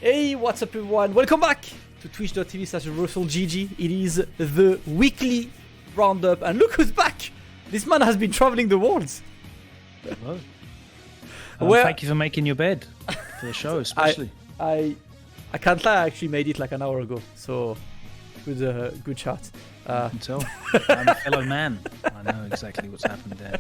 Hey, what's up everyone? Welcome back to twitch.tv/ReversalGG. It is the weekly roundup, and look who's back! This man has been traveling the world. Hello. Thank you for making your bed for the show, especially. I can't lie, I actually made it like an hour ago, so good shot. I can tell. I'm a fellow man. I know exactly what's happened there.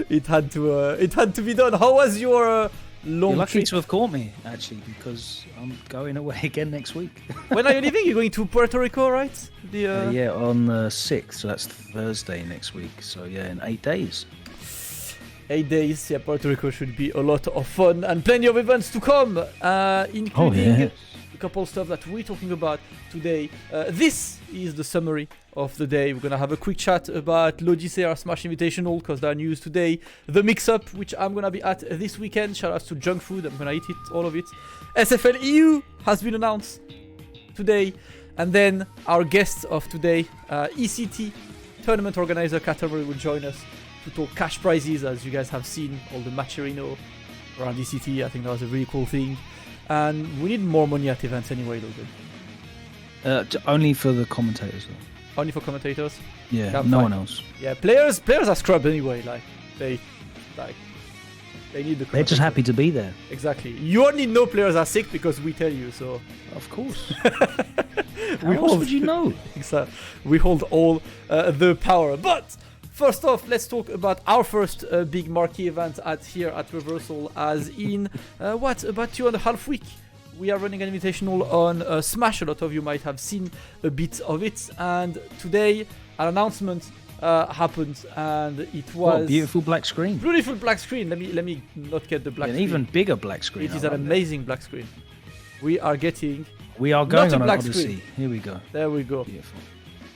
It had to be done. How was your long You're lucky trip? to have caught me, actually, because I'm going away again next week. When are you leaving? You're going to Puerto Rico, right? Yeah, on the 6th, so that's Thursday next week. So yeah, in 8 days. 8 days, yeah, Puerto Rico should be a lot of fun and plenty of events to come, including a couple stuff that we're talking about today. This is the summary of the day. We're gonna have a quick chat about l'Odyssey, our Smash Invitational, because there are news today. The Mixup, which I'm gonna be at this weekend. Shout out to junk food, I'm gonna eat it, all of it. SFL EU has been announced today. And then our guest of today, ECT tournament organizer Kattermari, will join us to talk cash prizes. As you guys have seen, all the Macherino around ECT. I think that was a really cool thing. And we need more money at events anyway, Logan. Only for the commentators, though. Only for commentators? Yeah, no one else. Yeah, players are scrubbed anyway. They need the. They're just happy to be there. Exactly. You only know players are sick because we tell you. So of course. How else would you know? Exactly. We hold all the power. But first off, let's talk about our first big marquee event here at Reversal. As in about 2.5 weeks, we are running an invitational on Smash. A lot of you might have seen a bit of it. And today, an announcement happened, and it was beautiful black screen. Beautiful black screen. Let me not get the black screen. An even bigger black screen. It is an amazing black screen. We are going on an Odyssey. Screen. Here we go. There we go. Beautiful.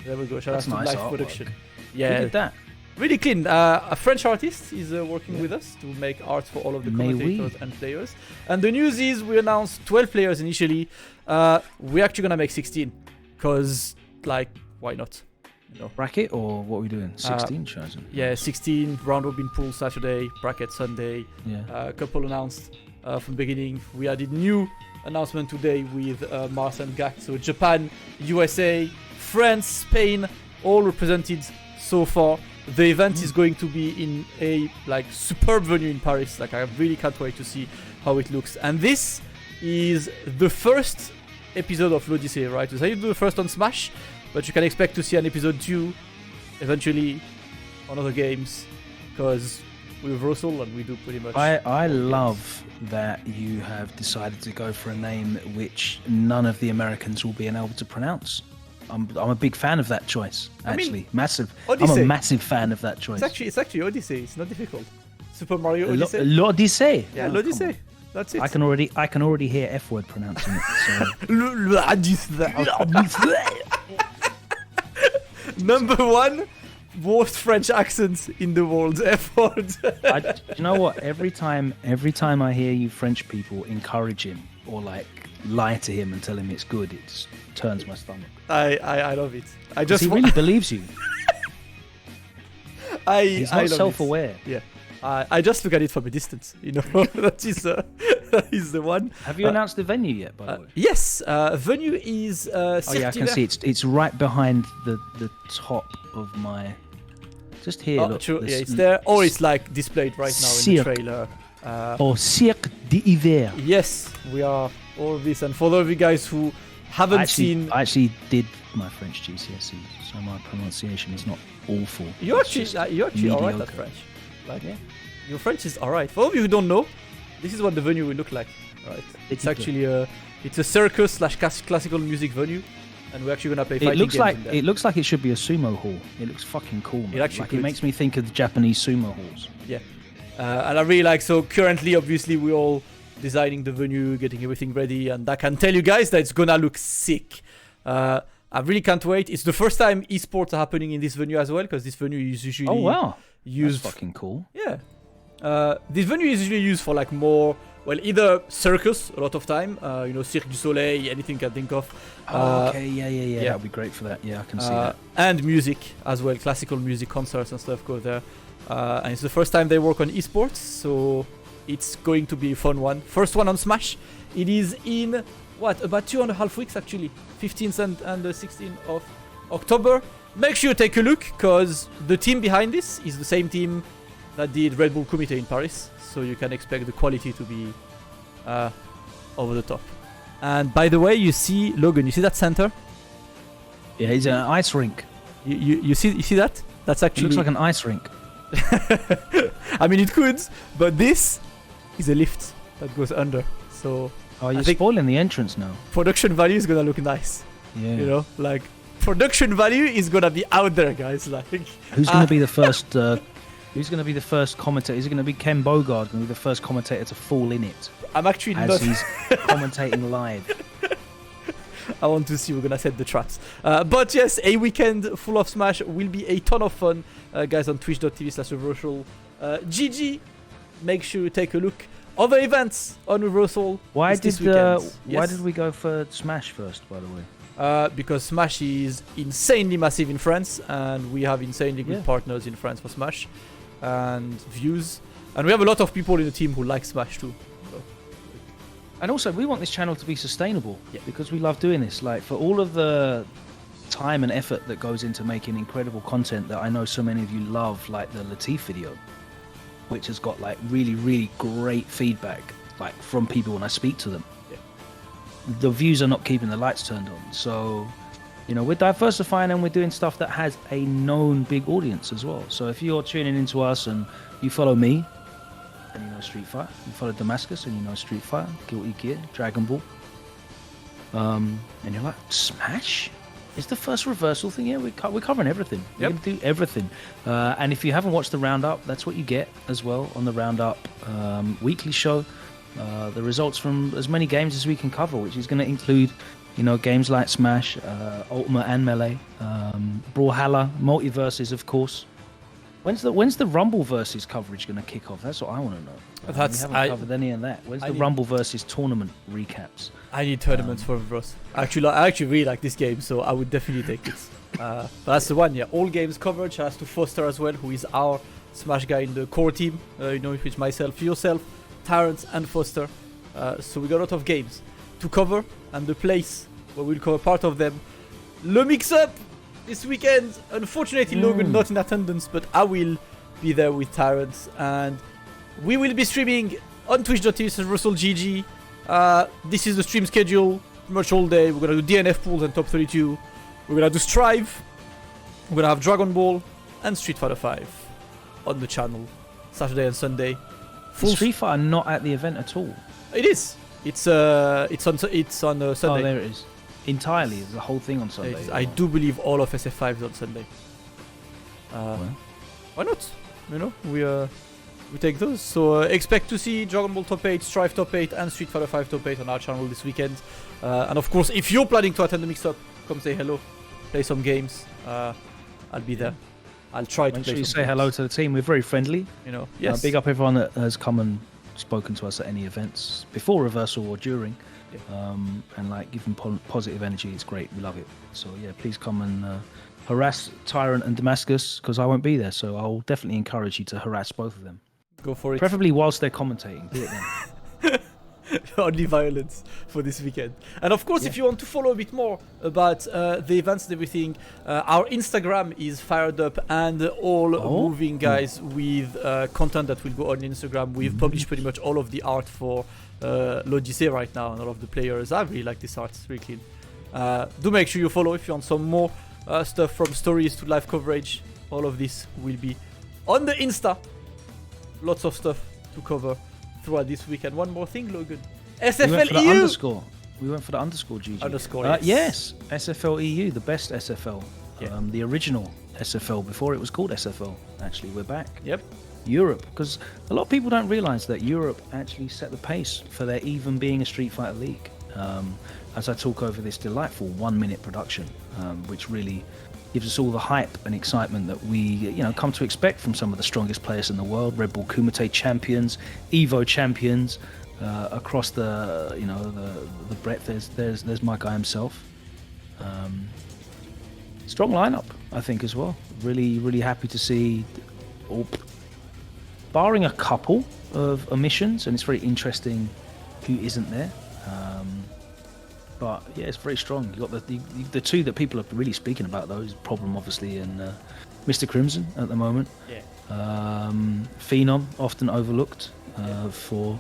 There we go. Shout out to nice live artwork. production. Yeah. Who did that? Really clean. A French artist is working with us to make art for all of the commentators and players. And the news is we announced 12 players initially. We're actually gonna make 16, cause why not? You know. Bracket, or what are we doing? 16 chosen. Yeah, 16 round robin pool Saturday, bracket Sunday. Yeah. A couple announced from the beginning. We added new announcement today with Mars and Gak. So Japan, USA, France, Spain, all represented so far. The event is going to be in a superb venue in Paris. I really can't wait to see how it looks. And this is the first episode of l'Odyssey, right? We decided to do the first on Smash, but you can expect to see an episode 2 eventually on other games, because we Reversal and we do pretty much. I love that you have decided to go for a name which none of the Americans will be able to pronounce. I'm a big fan of that choice. Actually, massive. Odyssey. I'm a massive fan of that choice. It's actually Odyssey. It's not difficult. Super Mario Odyssey. L'Odyssey. Yeah, l'Odyssey. That's it. I can already hear F word pronouncing it. So. Number 1 worst French accents in the world. F word. You know what? Every time I hear you French people encourage him or lie to him and tell him it's good, it just turns my stomach. I love it. He really believes you. He's not self-aware. Yeah. I just look at it from a distance, you know. that is the one. Have you announced the venue yet, by the way? Yes. Venue is I can see it's right behind the top of my. Just here. Oh, look. true. Yeah, it's there. Or it's displayed right now in the trailer. Cirque d'Hiver. Yes, we are all of this. And for those of you guys who haven't seen, I actually did my French GCSE, so my pronunciation is not awful. You're actually alright at French. Your French is alright. For all of you who don't know, this is what the venue will look like. Right? It's actually a circus / classical music venue, and we're actually gonna play fighting games in there. It looks like it should be a sumo hall. It looks fucking cool, man. It makes me think of the Japanese sumo halls. Yeah. And I really like. So currently, obviously, we're all designing the venue, getting everything ready, and I can tell you guys that it's gonna look sick. I really can't wait. It's the first time esports are happening in this venue as well, because this venue is usually used. That's fucking cool. Yeah. This venue is usually used for more well, either circus a lot of time, Cirque du Soleil, anything you can think of. Okay, yeah. That would be great for that. Yeah, I can see that. And music as well, classical music concerts and stuff go there. And it's the first time they work on esports, so it's going to be a fun one. First one on Smash. It is in about 2.5 weeks actually, 15th and the 16th of October. Make sure you take a look, because the team behind this is the same team that did Red Bull Kumite in Paris, so you can expect the quality to be over the top. And by the way, you see Logan, you see that center? Yeah, it's an ice rink. You see that? That's actually It looks like an ice rink. I mean, it could, but this is a lift that goes under. So You're spoiling the entrance now. production value is gonna look nice. Yeah. Like production value is gonna be out there, guys. Like Who's going to be the first? Who's going to be the first commentator? Is it going to be Ken Bogard? Going to be the first commentator to fall in it I'm actually as not. he's commentating live? I want to see. We're gonna set the traps. But yes, a weekend full of Smash will be a ton of fun, guys. On twitch.tv/Reversal. GG. Make sure you take a look. Other events on Reversal. Why this weekend. Why Yes. did we go for Smash first? By the way. Because Smash is insanely massive in France, and we have insanely good partners in France for Smash and views, and we have a lot of people in the team who like Smash too. So. And also, we want this channel to be sustainable because we love doing this. Like, for all of the time and effort that goes into making incredible content that I know so many of you love, like the Latif video, which has got like really, really great feedback, like from people when I speak to them. The views are not keeping the lights turned on. So, we're diversifying, and we're doing stuff that has a known big audience as well. So if you're tuning into us and you follow me, and you know Street Fighter, you follow Damascus and you know Street Fighter, Guilty Gear, Dragon Ball, and you're like, Smash? It's the first Reversal thing? Yeah, we're covering everything. We're going to do everything. And if you haven't watched the Roundup, that's what you get as well on the Roundup weekly show. The results from as many games as we can cover, which is going to include, games like Smash, Ultimate and Melee, Brawlhalla, Multiverses, of course. When's the Rumble versus coverage going to kick off? That's what I want to know. We haven't covered any of that. When's the Rumble versus tournament recaps? I need tournaments for Bros. I actually really like this game, so I would definitely take it. But that's the one, all games coverage. Has to Foster as well, who is our Smash guy in the core team. Which myself, yourself, Terrence and Foster. So we got a lot of games to cover, and the place where we'll cover part of them, Le Mixup this weekend. Unfortunately, Logan not in attendance, but I will be there with Terrence, and we will be streaming on twitch.tv/RussellGG. This is the stream schedule pretty much all day. We're gonna do DNF pools and top 32. We're gonna do Strive. We're gonna have Dragon Ball and Street Fighter 5 on the channel Saturday and Sunday. Street Fighter not at the event at all. It is. It's on Sunday. Oh, there it is. Entirely, the whole thing on Sunday. I do believe all of SF5 is on Sunday. Why not? We take those. So expect to see Dragon Ball top 8, Strive top 8, and Street Fighter 5 top 8 on our channel this weekend. And of course, if you're planning to attend the Mix-Up, come say hello, play some games. I'll be there. I'll try to Make play sure you some say games. hello to the team. We're very friendly. Yes. Big up everyone that has come and spoken to us at any events before Reversal or during. And give them positive energy. It's great. We love it. So please come and harass Tyrant and Damascus, because I won't be there. So I'll definitely encourage you to harass both of them. Go for it. Preferably whilst they're commentating. Do it then. Only violence for this weekend. And of course, if you want to follow a bit more about the events and everything, our Instagram is fired up and all moving, guys, with content that will go on Instagram. We've published pretty much all of the art for l'Odyssey right now, and all of the players. I really like this art. It's really clean. Do make sure you follow if you want some more stuff, from stories to live coverage. All of this will be on the Insta. Lots of stuff to cover throughout this weekend. One more thing, Logan. SFL We went for the EU. underscore. We went for the underscore, GG. Underscore, yes. SFL EU, the best SFL. The original SFL before it was called SFL. Actually, we're back. Yep. Europe, because a lot of people don't realise that Europe actually set the pace for there even being a Street Fighter League. As I talk over this delightful 1-minute production, which really gives us all the hype and excitement that we, come to expect from some of the strongest players in the world. Red Bull Kumite champions, Evo champions, across the the breadth. There's my guy himself. Strong lineup, I think, as well. Really happy to see, barring a couple of omissions, and it's very interesting who isn't there. But yeah, it's very strong. You got the two that people are really speaking about, though, is Problem obviously and Mr. Crimson at the moment. Yeah. Phenom, often overlooked for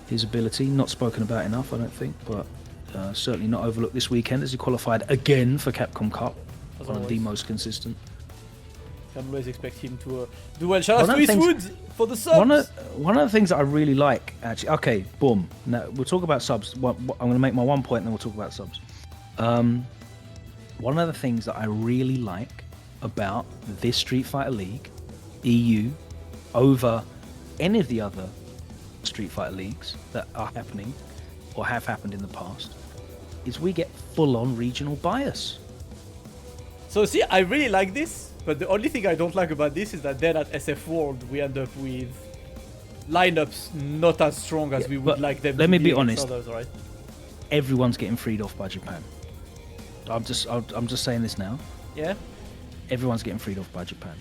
his ability, not spoken about enough, I don't think, but certainly not overlooked this weekend as he qualified again for Capcom Cup. One of the most consistent. Can always expect him to do well. Shout out to Eastwood for the subs. One of the things that I really like, actually. Okay, boom. Now we'll talk about subs. I'm going to make my one point, and then we'll talk about subs. One of the things that I really like about this Street Fighter League EU over any of the other Street Fighter leagues that are happening or have happened in the past is we get full-on regional bias. So see, I really like this, but the only thing I don't like about this is that then at SF World we end up with lineups not as strong as we would like them. Let to me be honest. Others, right? Everyone's getting freed off by Japan. I'm just saying this now. Yeah. Everyone's getting freed off by Japan.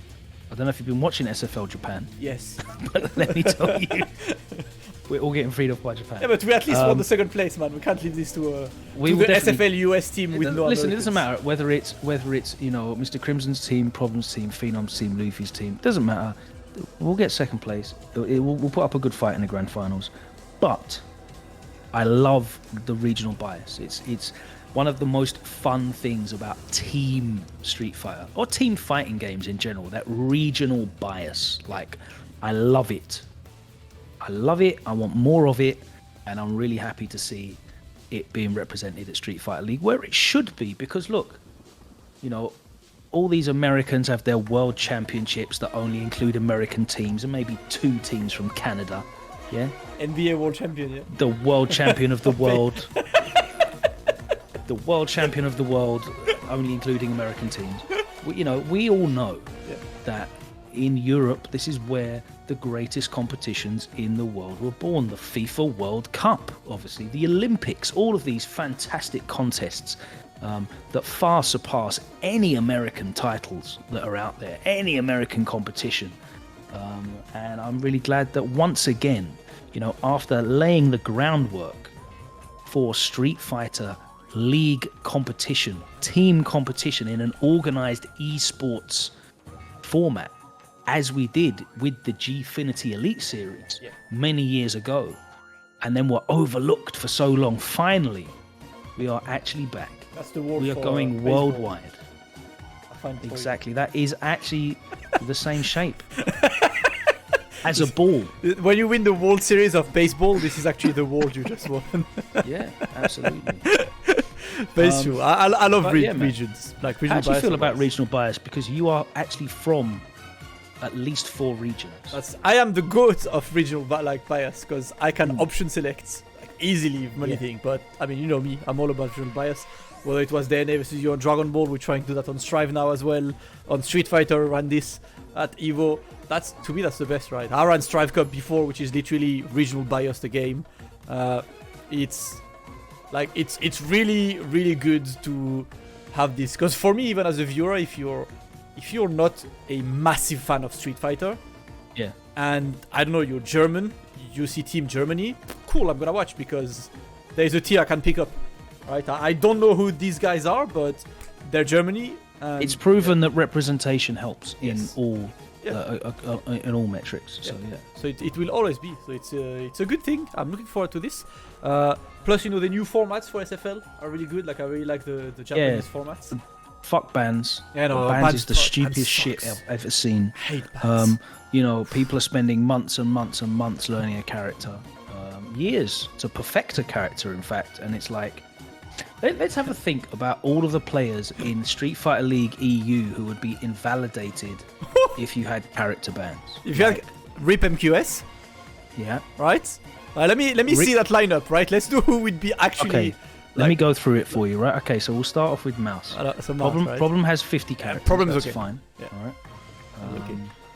I don't know if you've been watching SFL Japan. Yes. But let me tell you, we're all getting freed off by Japan. Yeah, but we at least won the second place, man. We can't leave this to the SFL US team with no. Listen, it doesn't matter whether it's Mr. Crimson's team, Problem's team, Phenom's team, Luffy's team. It doesn't matter. We'll get second place. We'll put up a good fight in the grand finals. But I love the regional bias. It's one of the most fun things about team Street Fighter or team fighting games in general, that regional bias. Like, I love it. I want more of it, and I'm really happy to see it being represented at Street Fighter League where it should be, because look, all these Americans have their world championships that only include American teams and maybe 2 teams from Canada. Yeah, NBA world champion. Yeah, the world champion of the world. The world champion of the world, only including American teams. We all know that in Europe, this is where the greatest competitions in the world were born. The FIFA World Cup, obviously, the Olympics, all of these fantastic contests that far surpass any American titles that are out there, any American competition. And I'm really glad that once again, after laying the groundwork for Street Fighter League competition, team competition in an organized esports format, as we did with the Gfinity Elite Series many years ago, and then were overlooked for so long. Finally, we are actually back. That's the word. We are going worldwide. Exactly. That is actually the same shape as a ball. When you win the World Series of baseball, this is actually the world you just won. Yeah, absolutely. But it's true. I love regions. Like regional bias. How do you feel about regional bias? Because you are actually from at least 4 regions. I am the goat of regional bias, because I can option select easily many things. But I mean, you know me, I'm all about regional bias. Whether it was DNA versus you on Dragon Ball, we're trying to do that on Strive now as well. On Street Fighter, run this at Evo. To me, that's the best, right? I ran Strive Cup before, which is literally regional bias the game. It's really, really good to have this, because for me, even as a viewer, if you're not a massive fan of Street Fighter, and I don't know, you're German, you see Team Germany, cool, I'm gonna watch because there's a tier I can pick up, right? I don't know who these guys are, but they're Germany. And it's proven that representation helps in all in all metrics. So so it will always be. So it's a good thing. I'm looking forward to this. Plus, the new formats for SFL are really good. Like, I really like the Japanese formats. Fuck bans. Yeah, no, bans is the stupidest shit I've ever seen. I hate bans. People are spending months and months and months learning a character, years to perfect a character, in fact. And it's like, let's have a think about all of the players in Street Fighter League EU who would be invalidated if you had character bans. If you had RIP MQS, right? Let me see that lineup, right? Let's do who would be actually. Okay, let me go through it for you, right? Okay, so we'll start off with Mouse. Problem, right? Problem has 50 characters. Problem's That's okay. Fine. Yeah. All right.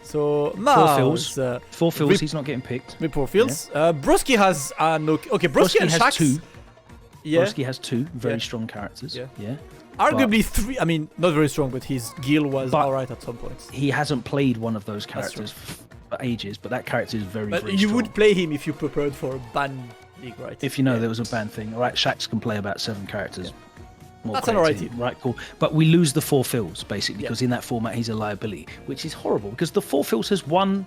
So Four Mars, fills. Four fills. He's not getting picked. with poor fields. Broski has Broski and has Shax. two. Yeah, Broski has two very Yeah. strong characters. Yeah. Yeah. arguably three. I mean, not very strong, but his guild was But- alright at some points. He hasn't played one of those That's characters for ages, but that character is very, But very you strong. would play him if you prepared for a ban league, right? If you know there was a band thing. All right, Shax can play about 7 characters. More That's an credit alright to him. team. Right, cool. But we lose the 4 fills, basically, Yeah. because in that format he's a liability, which is horrible, because the 4 fills has won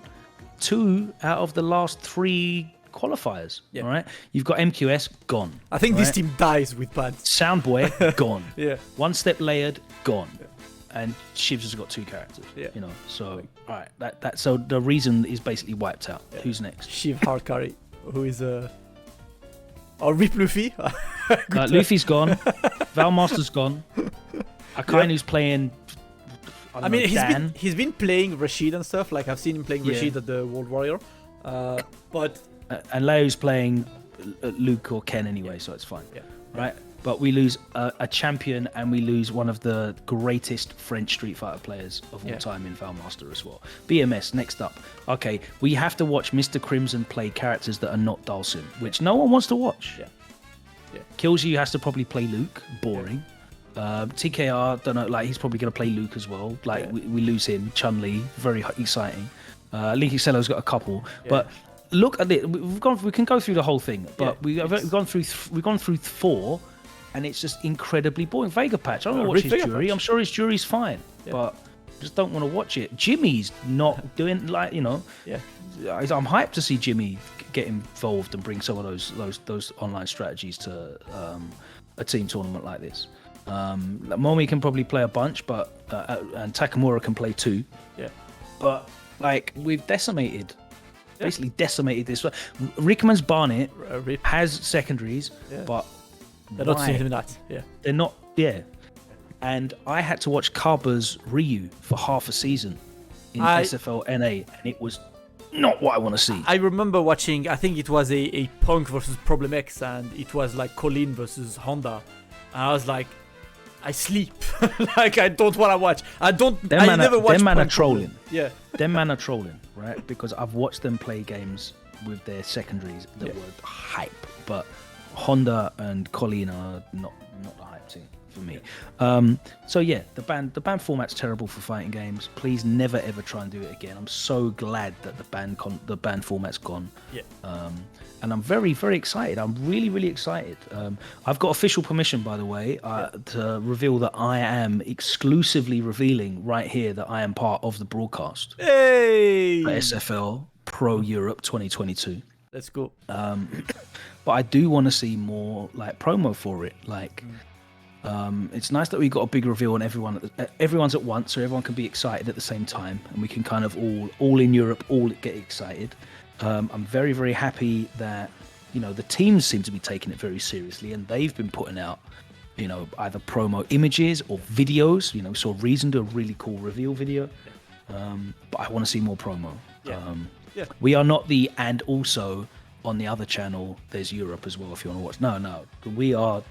2 out of the last 3 qualifiers. Yeah. All right? You've got MQS, gone. I think this right? team dies with bans. Soundboy, gone. Yeah. One Step Layered, gone. And Shivs has got 2 characters. Yeah. You know, so, all right. So the reason is basically wiped out. Yeah. Who's next? Shiv Hardcarry, who is Rip Luffy. Luffy's gone. Valmaster's gone. Akainu's playing. I mean, Dan. he's been playing Rashid and stuff. Like I've seen him playing Yeah. Rashid at the World Warrior. But And Leo's playing Luke or Ken anyway, so it's fine. Yeah. Right? But we lose a champion and we lose one of the greatest French Street Fighter players of all Yeah. time in Valmaster as well. BMS, next up. Okay, we have to watch Mr. Crimson play characters that are not Dalsim, which no one wants to watch. Yeah. Yeah. Killsy has to probably play Luke, boring. TKR, don't know, like he's probably going to play Luke as well. Like Yeah. we lose him. Chun-Li, very exciting. Link Excello's got a couple, Yeah. but look at it. We can go through the whole thing, but Yeah, we've gone through 4, and it's just incredibly boring. Vega Patch, I don't know Rip watch his Vega jury. Patch. I'm sure his jury's fine, Yeah. but I just don't want to watch it. Jimmy's not doing like yeah, I'm hyped to see Jimmy get involved and bring some of those online strategies to a team tournament like this. Momi can probably play a bunch, but and Takamura can play 2. yeah. But like we've basically decimated this. Rickman's Barnet Rip. has secondaries, Yeah. but They're not why? seeing that. Yeah. They're not. Yeah. And I had to watch Kaba's Ryu for half a season in SFL NA, and it was not what I want to see. I remember watching. I think it was a Punk versus Problem X, and it was like Colin versus Honda. And I was like, I sleep. Like I don't want to watch. I never watch. Them man are Punk trolling. Yeah. Them man are trolling, right? Because I've watched them play games with their secondaries that Yeah. were hype, but Honda and Colleen are not the hype team for me. So yeah, the ban format's terrible for fighting games. Please never ever try and do it again. I'm so glad that the ban format's gone. Yeah. And I'm very, very excited. I'm really, really excited. I've got official permission, by the way, to reveal that I am exclusively revealing right here that I am part of the broadcast Hey. for SFL Pro Europe 2022. Let's go. But I do want to see more like promo for it. Like, it's nice that we got a big reveal and everyone's at once, so everyone can be excited at the same time, and we can kind of all in Europe all get excited. I'm very, very happy that the teams seem to be taking it very seriously, and they've been putting out either promo images or videos. We saw Reason do a really cool reveal video, but I want to see more promo. Yeah. Yeah. We are not and also on the other channel there's Europe as well if you want to watch. No,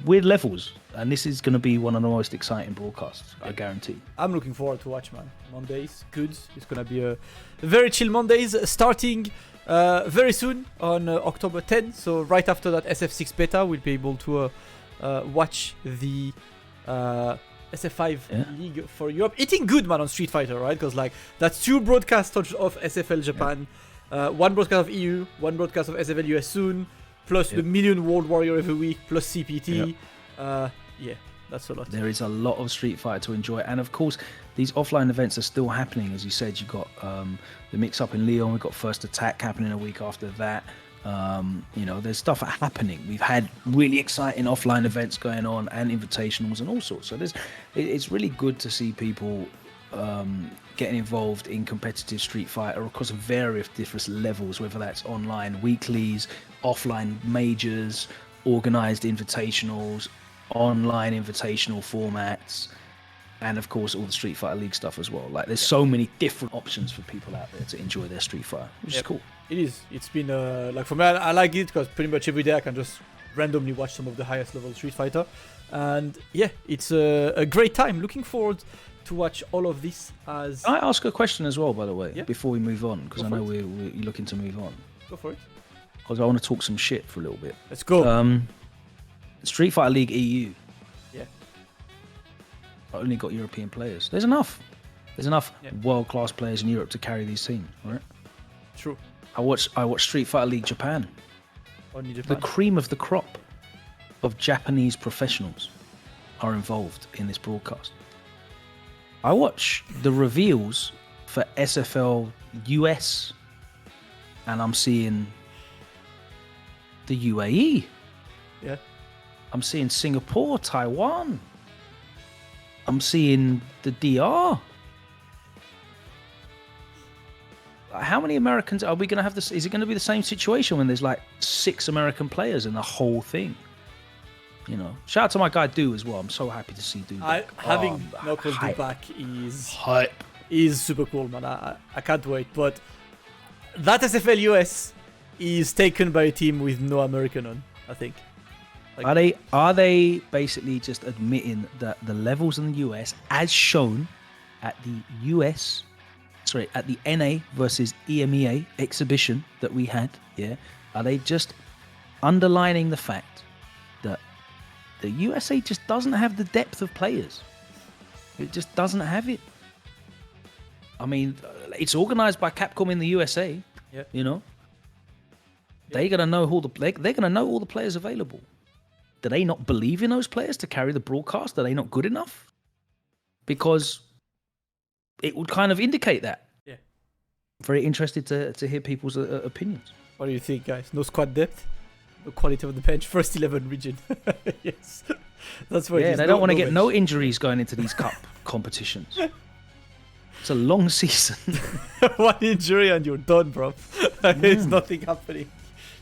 we're levels, and this is going to be one of the most exciting broadcasts, I guarantee. I'm looking forward to watch, man. Mondays, good. It's gonna be a very chill Mondays starting very soon on October 10. So right after that SF6 beta, we'll be able to watch the SF5 League for Europe. Eating good, man, on Street Fighter, right? Because like that's 2 broadcasts of SFL Japan, 1 broadcast of EU, 1 broadcast of SFL US soon, plus the million World Warrior every week, plus CPT. Yeah, that's a lot. There is a lot of Street Fighter to enjoy, and of course these offline events are still happening. As you said, you got the Mixup in Lyon, we've got First Attack happening a week after that. There's stuff happening. We've had really exciting offline events going on and invitationals and all sorts. So it's really good to see people getting involved in competitive Street Fighter across various different levels, whether that's online weeklies, offline majors, organized invitationals, online invitational formats, and of course all the Street Fighter League stuff as well. Like there's so many different options for people out there to enjoy their Street Fighter, which is cool. It is. It's been like for me, I like it because pretty much every day I can just randomly watch some of the highest level Street Fighter, and yeah, it's a great time. Looking forward to watch all of this as... Can I ask a question as well, by the way, Yeah. before we move on? Because Go I for know we're looking to move on. Go for it. Because I want to talk some shit for a little bit. Let's go. Street Fighter League EU. Yeah. I only got European players. There's enough. There's enough Yeah. world-class players in Europe to carry these teams, right? True. I watched Street Fighter League Japan. Only The Japan. cream of the crop of Japanese professionals are involved in this broadcast. I watch the reveals for SFL US, and I'm seeing the UAE. Yeah. I'm seeing Singapore, Taiwan. I'm seeing the DR. How many Americans are we going to have this? Is it going to be the same situation when there's like 6 American players in the whole thing? You know, shout out to my guy Do as well. I'm so happy to see Do back. Having Knuckles do hype. back is Hype. super cool, man. I can't wait. But that SFL US is taken by a team with no American on, I think. Are they basically just admitting that the levels in the US, as shown at the at the NA versus EMEA exhibition that we had, are they just underlining the fact that the USA just doesn't have the depth of players? It just doesn't have it. I mean, it's organized by Capcom in the USA. Yeah. You know, they're gonna know they're gonna know all the players available. Do they not believe in those players to carry the broadcast? Are they not good enough? Because it would kind of indicate that. Yeah. Very interested to hear people's opinions. What do you think, guys? No squad depth, no quality of the bench. First 11 region. Yes, that's what. Yeah, it is. they don't want to get bench. no injuries going into these cup competitions. It's a long season. One injury and you're done, bro. There's nothing happening.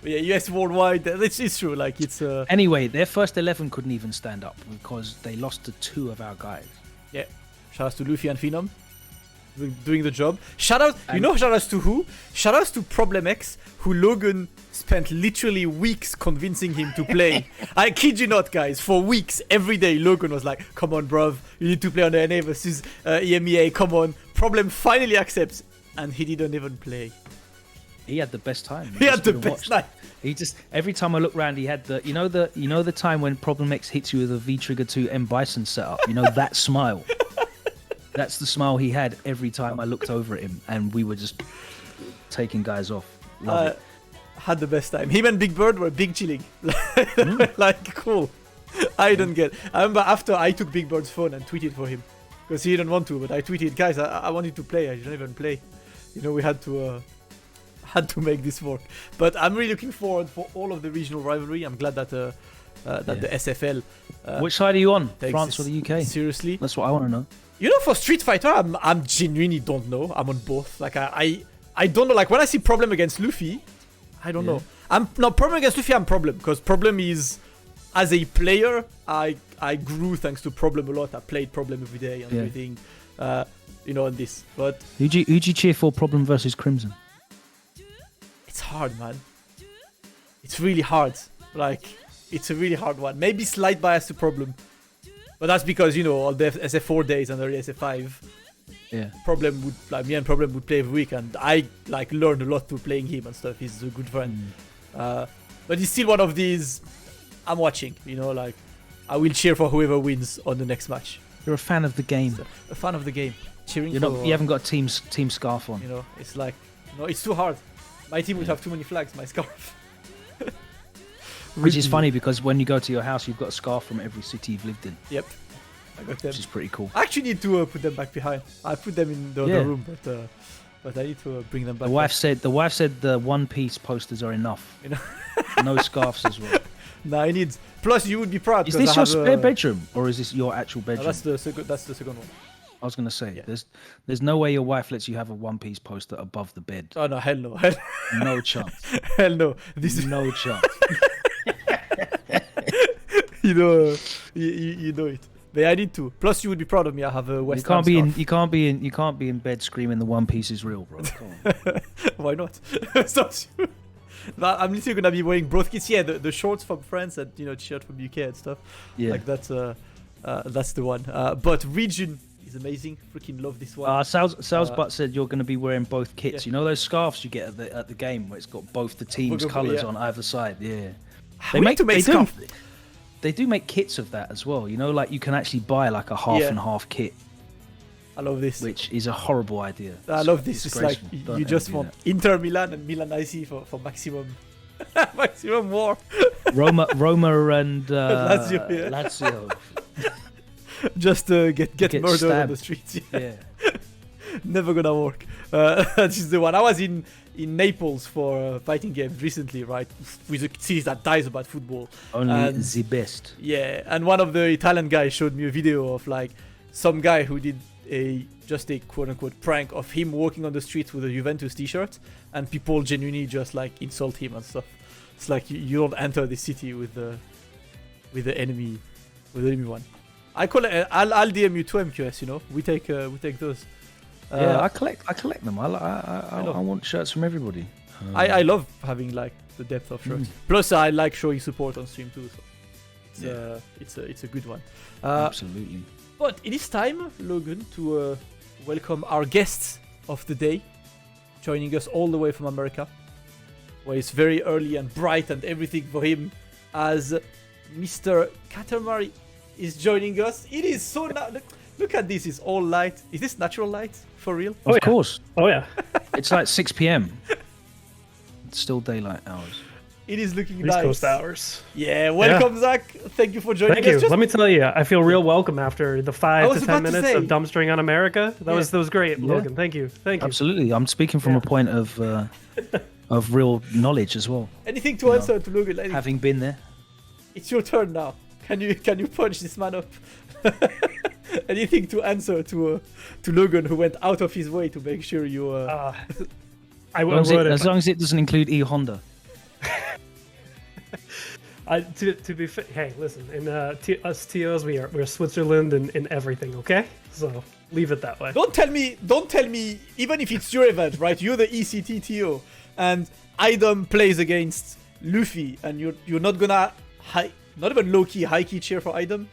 But yeah, US worldwide. It's true. Like it's. Anyway, their first 11 couldn't even stand up because they lost to 2 of our guys. Yeah. Shout outs to Luffy and Phenom. Doing the job. Shout outs to who? Shout outs to Problem X, who Logan spent literally weeks convincing him to play. I kid you not, guys. For weeks, every day, Logan was like, "Come on, bruv, you need to play on the NA versus EMEA. Come on." Problem finally accepts, and he didn't even play. He had the best time. He had the best night. He just every time I look around, he had the time when Problem X hits you with a V Trigger 2 M Bison setup. You know that smile. That's the smile he had every time I looked over at him, and we were just taking guys off. Love it. Had the best time. Him and Big Bird were big chilling. Like, cool. I don't get. I remember after I took Big Bird's phone and tweeted for him because he didn't want to, but I tweeted, guys, I wanted to play. I didn't even play. You know, we had to make this work. But I'm really looking forward for all of the regional rivalry. I'm glad that the SFL. Which side are you on? Takes France or the UK? Seriously, That's what I want to know. you know, for Street Fighter, I'm genuinely don't know. I'm on both. Like I don't know. Like when I see Problem against Luffy, I don't know. I'm not Problem against Luffy. I'm Problem because Problem is, as a player, I grew thanks to Problem a lot. I played Problem every day and everything. You know, on this. But Who'd you cheer for? Problem versus Crimson? it's hard, man. It's really hard. Like it's a really hard one. Maybe slight bias to Problem. But that's because, you know, all the SF4 days and the SF5 Problem would, like, me and Problem would play every week, and I like learned a lot through playing him and stuff. He's a good friend. But he's still one of these I'm watching, you know, like I will cheer for whoever wins on the next match. You're a fan of the game. A fan of the game. Cheering You haven't got team scarf on. You know, it's like, no, it's too hard. My team would have too many flags, my scarf. Which is funny because when you go to your house, you've got a scarf from every city you've lived in. Yep. I got them. Which is pretty cool. I actually need to put them back behind. I put them in the other room, but I need to bring them back. The wife said the One Piece posters are enough. You know? No scarves as well. No, I need. Plus, you would be proud. Is this your spare bedroom or is this your actual bedroom? No, that's the second one. I was gonna say there's no way your wife lets you have a One Piece poster above the bed. Oh no, hell no, No chance. Hell no. This is no chance. you know it. But I need to. Plus, you would be proud of me. I have a West Ham scarf. You can't be in bed screaming the One Piece is real, bro. Come on. Why not? Stop. I'm literally gonna be wearing both kits. Yeah, the shorts from France and, you know, t-shirt from UK and stuff. Yeah. Like that's the one. But region is is amazing. Freaking love this one. Sal's Butt said you're going to be wearing both kits. Yeah. You know those scarves you get at the game where it's got both the team's colours on either side. Yeah, they do make kits of that as well. You know, like you can actually buy like a half and half kit. I love this. Which is a horrible idea. I love this. It's like you just want Inter Milan and Milan AC for maximum maximum war. Roma and Lazio. Just get murdered stabbed on the streets. Yeah. Never gonna work. This is the one. I was in Naples for fighting games recently, right? With a city that dies about football. Only the best. Yeah, and one of the Italian guys showed me a video of like some guy who did just a quote-unquote prank of him walking on the streets with a Juventus t-shirt, and people genuinely just like insult him and stuff. It's like you don't enter the city with the enemy one. I'll DM you 2 MQS. You know, we take those. Yeah, I collect them. I want shirts from everybody. I love having like the depth of shirts. Plus, I like showing support on stream too. So it's a good one. Absolutely. But it is time, Logan, to welcome our guests of the day, joining us all the way from America, where it's very early and bright and everything for him, as Mr. Kattermari is joining us. It is so look at this, it's all light. Is this natural light for real? Of course. Oh yeah. It's like 6 p.m. It's still daylight hours. It is looking East nice. Coast hours. Yeah, welcome, Zach. Thank you for joining us. Thank you. Let me tell you, I feel real welcome after the 5 to 10 minutes of dumpstering on America. That was great, Logan. Thank you. Absolutely. I'm speaking from a point of real knowledge as well. Anything to answer to Logan? Having been there. It's your turn now. Can you punch this man up? Anything to answer to Logan, who went out of his way to make sure you. As long as it doesn't include E-Honda. To be fair, hey, listen, in us TOs, we're Switzerland in everything, okay? So leave it that way. Don't tell me, even if it's your event, right? You're the ECT TO, and Idom plays against Luffy, and you're not gonna not even low key, high key cheer for Idom.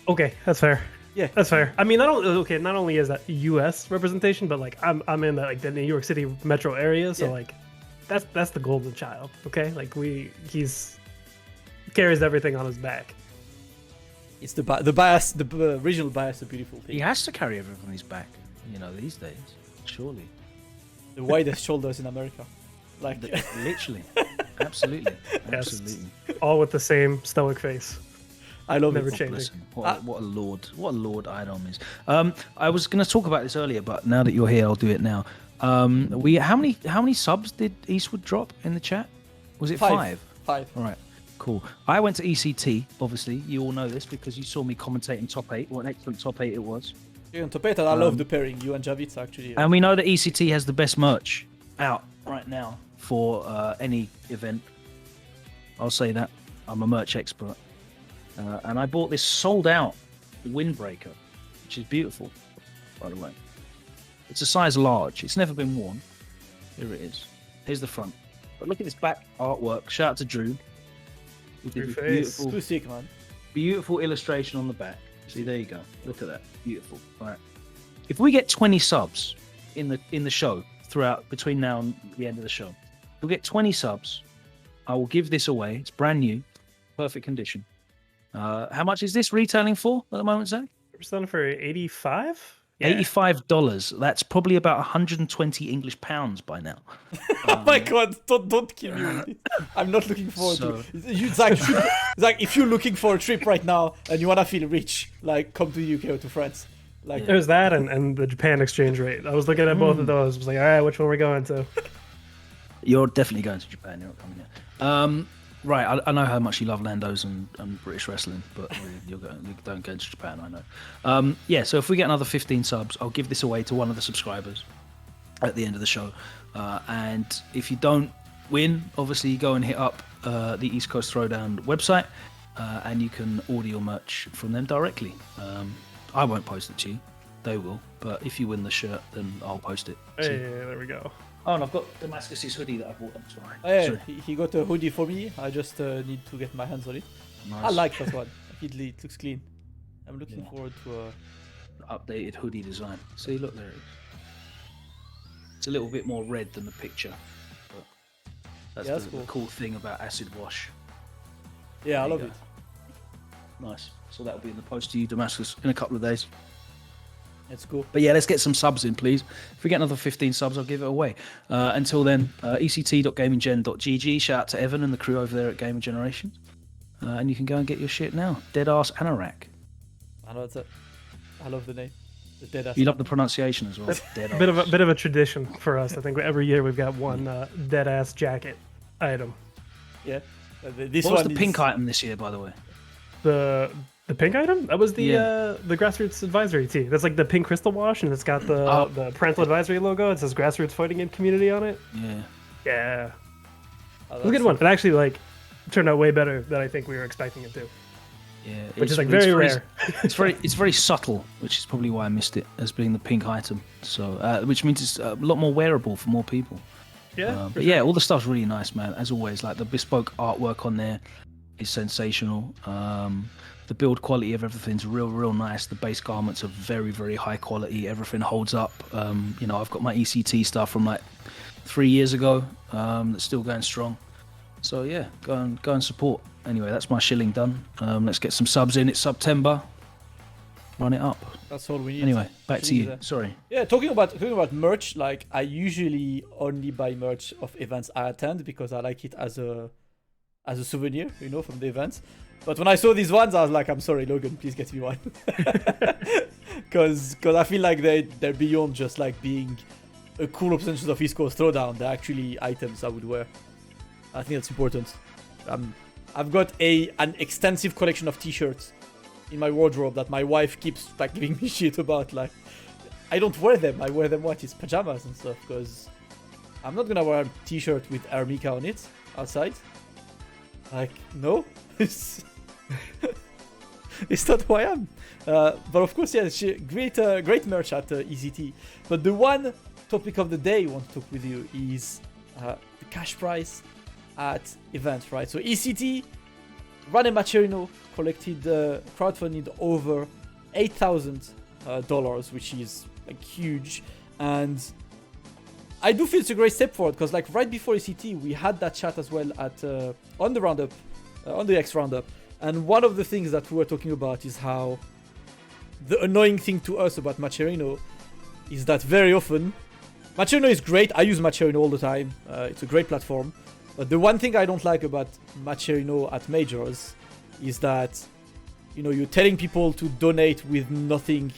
Okay, that's fair. Yeah, that's fair. I mean, not only is that U.S. representation, but like I'm in the New York City metro area, so like. That's the golden child, okay? Like he's carries everything on his back. It's the bias, the regional bias, a beautiful thing. He has to carry everything on his back, these days. Surely. The widest shoulders in America, literally, absolutely. All with the same stoic face. I love Never it. changing. What a lord Idom is. I was going to talk about this earlier, but now that you're here, I'll do it now. How many subs did Eastwood drop in the chat? Was it 5? 5. All right, cool. I went to ECT. Obviously, you all know this because you saw me commentating top 8. What an excellent top 8 it was. You're on top 8, and I love the pairing. You and Javits actually. And we know that ECT has the best merch out right now for any event. I'll say that. I'm a merch expert, and I bought this sold out windbreaker, which is beautiful, by the way. It's a size large. It's never been worn. Here it is. Here's the front. But look at this back artwork. Shout out to Drew. Too sick, man. Beautiful illustration on the back. See, there you go. Look at that. Beautiful. All right. If we get 20 subs in the show throughout between now and the end of the show, if we get 20 subs, I will give this away. It's brand new, perfect condition. How much is this retailing for at the moment, Zach? We're selling for 85. Yeah. $85. That's probably about 120 English pounds by now. Oh my god! Don't kill me with it. I'm not looking forward to it. Zach, if you're looking for a trip right now and you wanna feel rich, come to the UK or to France. There's that and the Japan exchange rate. I was looking at both of those. I was like, all right, which one are we going to? You're definitely going to Japan. You're not coming here. Right, I know how much you love Landos and British wrestling, but you don't go to Japan, I know. So if we get another 15 subs, I'll give this away to one of the subscribers at the end of the show. And if you don't win, obviously you go and hit up the East Coast Throwdown website, and you can order your merch from them directly. I won't post it to you, they will, but if you win the shirt, then I'll post it. Hey, there we go. Oh, and I've got Damascus' hoodie that I bought. I'm sorry. Oh, yeah, he got a hoodie for me. I just need to get my hands on it. Nice. I like that one. It looks clean. I'm looking forward to updated hoodie design. See, look, there it is. It's a little bit more red than the picture. But that's the cool thing about acid wash. Yeah, I love it. Nice. So that'll be in the post to you, Damascus, in a couple of days. That's cool. But yeah, let's get some subs in, please. If we get another 15 subs, I'll give it away. Until then, ect.gaminggen.gg. Shout out to Evan and the crew over there at Gaming Generation. And you can go and get your shit now. Deadass Anorak. I know it. I love the name. The Deadass. You love the pronunciation as well. Deadass. Bit of a tradition for us. I think every year we've got one Deadass jacket item. Yeah. What was the pink item this year, by the way? The pink item? That was the Grassroots Advisory tee. That's like the pink crystal wash, and it's got the parental advisory logo. It says Grassroots Fighting Game Community on it. Yeah. Yeah. It was a good one. It actually turned out way better than I think we were expecting it to. Yeah. Which is very rare. It's very subtle, which is probably why I missed it as being the pink item. So, which means it's a lot more wearable for more people. Yeah. But yeah, all the stuff's really nice, man. As always, like the bespoke artwork on there is sensational. The build quality of everything's real nice. The base garments are very, very high quality. Everything holds up. I've got my ECT stuff from like 3 years ago. That's still going strong. So yeah, go and support. Anyway, that's my shilling done. Let's get some subs in. It's September. Run it up. That's all we need. Anyway, back to you. Sorry. Yeah, talking about merch. Like, I usually only buy merch of events I attend because I like it as a souvenir, from the events. But when I saw these ones, I was like, I'm sorry, Logan, please get me one. Because I feel like they're beyond just like being a cool representation of East Coast Throwdown. They're actually items I would wear. I think that's important. I've got an extensive collection of t-shirts in my wardrobe that my wife keeps like giving me shit about. Like, I don't wear them. I wear them it's pajamas and stuff, because I'm not gonna wear a t-shirt with Armika on it outside. Like, no. It's not who I am. But of course, yeah, great merch at ECT. But the one topic of the day I want to talk with you is the cash prize at events, right? So ECT, Rane Macerino collected crowdfunded over $8,000, which is like huge. And I do feel it's a great step forward, because like right before ECT, we had that chat as well at on the roundup, on the X roundup. And one of the things that we were talking about is how the annoying thing to us about Macerino is that very often, Macerino is great. I use Macerino all the time. It's a great platform. But the one thing I don't like about Macerino at majors is that, you're telling people to donate with nothing